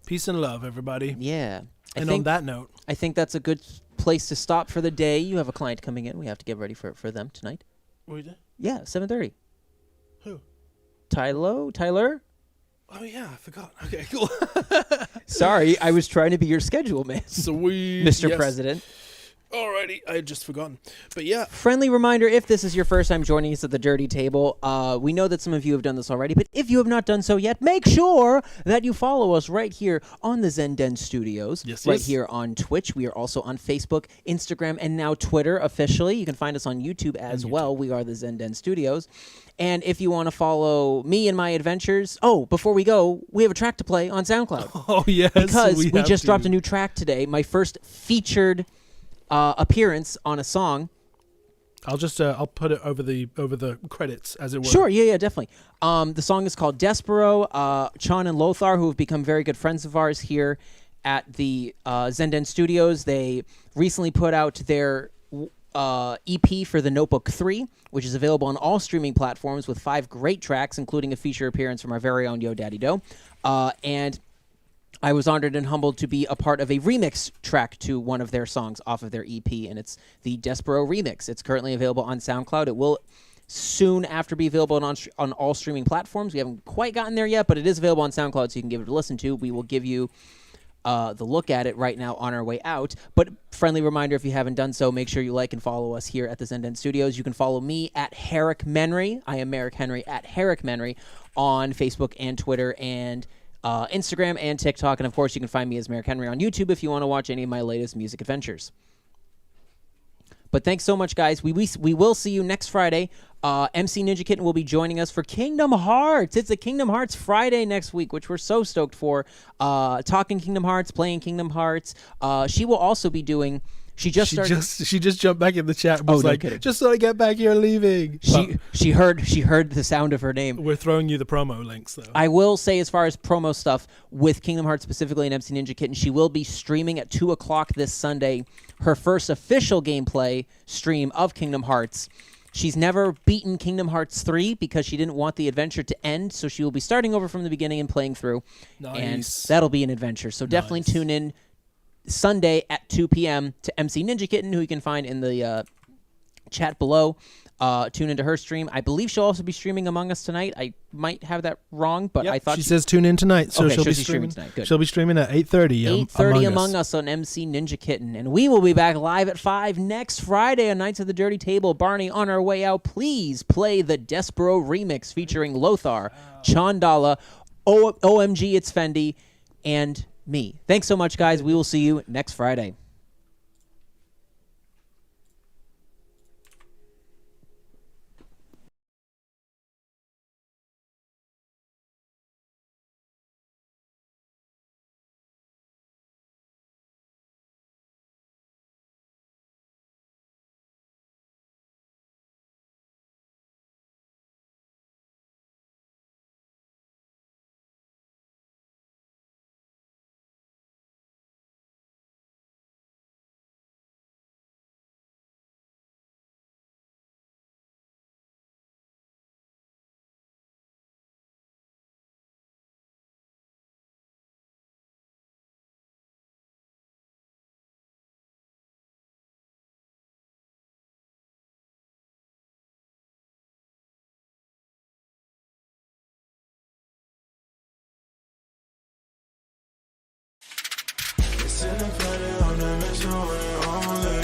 Peace and love, everybody. Yeah. And on that note, I think that's a good place to stop for the day. You have a client coming in. We have to get ready for them tonight. we did? Yeah, 7:30. Who? Tyler? Oh yeah, I forgot. Okay, cool. Sorry, I was trying to be your schedule man, Sweet. Mr. Yes. President. Alrighty, I had just forgotten. But yeah, Friendly reminder, if this is your first time joining us at the Dirty Table, we know that some of you have done this already, but if you have not done so yet, make sure that you follow us right here on the Zen Den Studios, right here on Twitch. We are also on Facebook, Instagram, and now Twitter officially. You can find us on YouTube as well. We are the Zen Den Studios. And if you want to follow me and my adventures, before we go, we have a track to play on SoundCloud. oh yes, Because we have just to. dropped a new track today, my first featured appearance on a song. I'll just I'll put it over the credits as it were. Sure, yeah, definitely. The song is called Despero. Chon and Lothar, who have become very good friends of ours here at the Zenden Studios, they recently put out their EP for The Notebook 3, which is available on all streaming platforms with 5 great tracks, including a feature appearance from our very own Yo Daddy Do. And I was honored and humbled to be a part of a remix track to one of their songs off of their EP, and it's the Despero remix. It's currently available on SoundCloud. It will soon after be available on all streaming platforms. We haven't quite gotten there yet, but it is available on SoundCloud, so you can give it a listen to. We will give you the look at it right now on our way out. But friendly reminder, if you haven't done so, make sure you like and follow us here at the Zenden Studios. You can follow me at Herrick Menry. I am Merrick Henry at Herrick Menry on Facebook and Twitter and Instagram and TikTok. And, of course, you can find me as Merrick Henry on YouTube if you want to watch any of my latest music adventures. But thanks so much, guys. We will see you next Friday. MC Ninja Kitten will be joining us for Kingdom Hearts. It's a Kingdom Hearts Friday next week, which we're so stoked for. Talking Kingdom Hearts, playing Kingdom Hearts. She will also be doing... She just jumped back in the chat and was like, kidding. Just so I get back here leaving. She heard the sound of her name. We're throwing you the promo links, though. I will say, as far as promo stuff with Kingdom Hearts specifically and MC Ninja Kitten, she will be streaming at 2 o'clock this Sunday her first official gameplay stream of Kingdom Hearts. She's never beaten Kingdom Hearts 3 because she didn't want the adventure to end, so she will be starting over from the beginning and playing through. Nice. And that'll be an adventure. So definitely tune in Sunday at 2 p.m. to MC Ninja Kitten, who you can find in the chat below. Tune into her stream. I believe she'll also be streaming Among Us tonight. I might have that wrong, but Yep, I thought she says tune in tonight, so Okay, she'll be streaming streaming tonight. Good. She'll be streaming at 8:30. 8:30 Among Us on MC Ninja Kitten. And we will be back live at 5 next Friday on Knights of the Dirty Table. Barney, on our way out, please play the Despero remix featuring Lothar, Chandala, OMG It's Fendi, and me. Thanks so much, guys. We will see you next Friday. It's independent, I'm the Mr. One and only.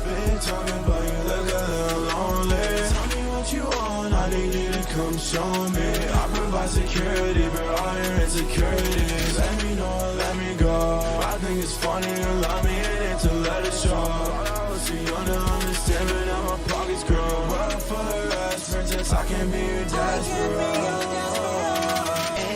Big talking, but you look a little lonely. Tell me what you want, I need you to come show me. I provide security, but all your insecurities. Let me know, let me go. I think it's funny to love me and to let it show. I was too young to understand, but now my pockets grow. World full of rest, princess, I can be your dad's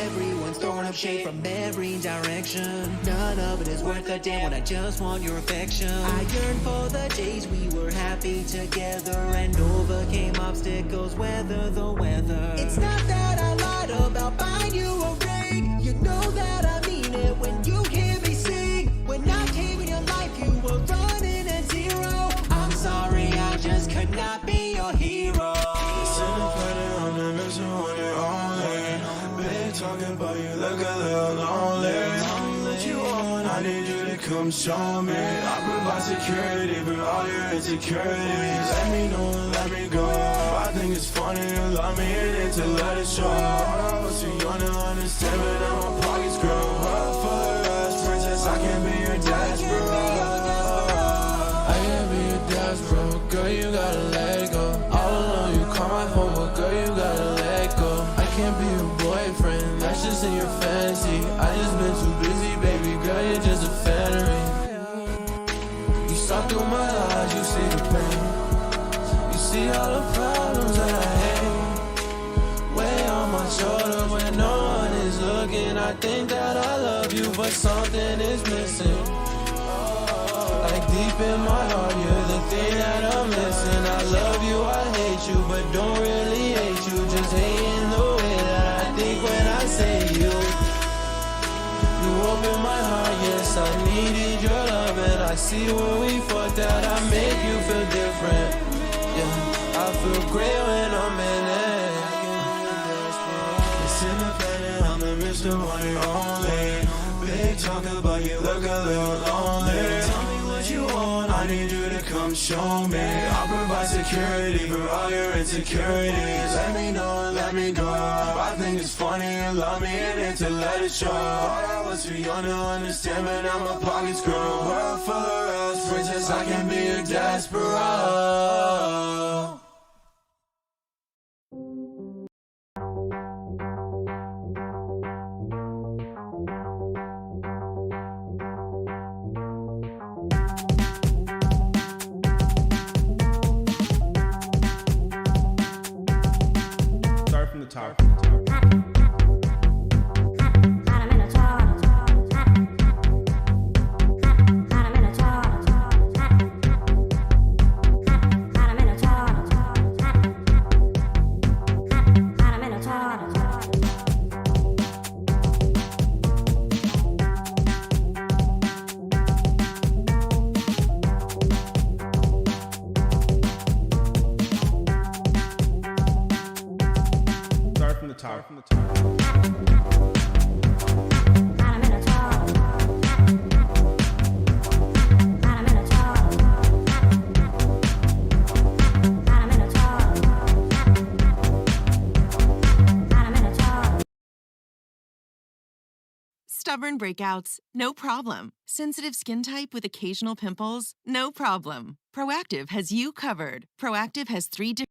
Everyone's throwing up shade from every direction. None of it is worth a damn when I just want your affection. I yearn for the days we were happy together and overcame obstacles, weather the weather. It's not that I lied about buying you a ring. You know that I mean it when you hear me sing. When I came in your life, you were running at zero. I'm sorry, I just could not be your hero. It's independent, I'm the Mr. One and only. Big talking, but you look a little lonely. Tell me what you want, I need you to come show me. I provide security, but all your insecurities. Let me know, let me go. I think it's funny to love me and to let it show. I was too young to understand, but now my pockets grow. World full of rest, princess, I can be your dad's bro. I can be your dad's bro. Girl, you gotta let it go. All alone, you call my phone, but girl, you gotta let go. I can't be your boyfriend, that's just in your fantasy. I just been too busy, baby girl, you're just a fan of me. You saw through my eyes, you see the pain. You see all the problems that I hate. Way on my shoulder when no one is looking. I think that I love you, but something is missing. Like deep in my heart, you're the thing that I'm missing. I love you, I hate you, but don't really hate you. Just hating the way that I think when I say you. You open my heart, yes, I needed your love. And I see when we fucked that I make you feel different. Yeah, I feel great when I'm in it. It's independent, I'm the Mr. One and only. Big talker, but you look a little lonely. Tell me what you want, I need you to come show me. I provide security for all your insecurities. Let me know, let me go. I think it's funny to love me and to let it show. I was too young to understand, but now my pockets grow. World full of rest, princess, I can be your desperado. Start from the top. Start from the top. Stubborn breakouts? No problem. Sensitive skin type with occasional pimples? No problem. Proactiv has you covered. Proactiv has 3 different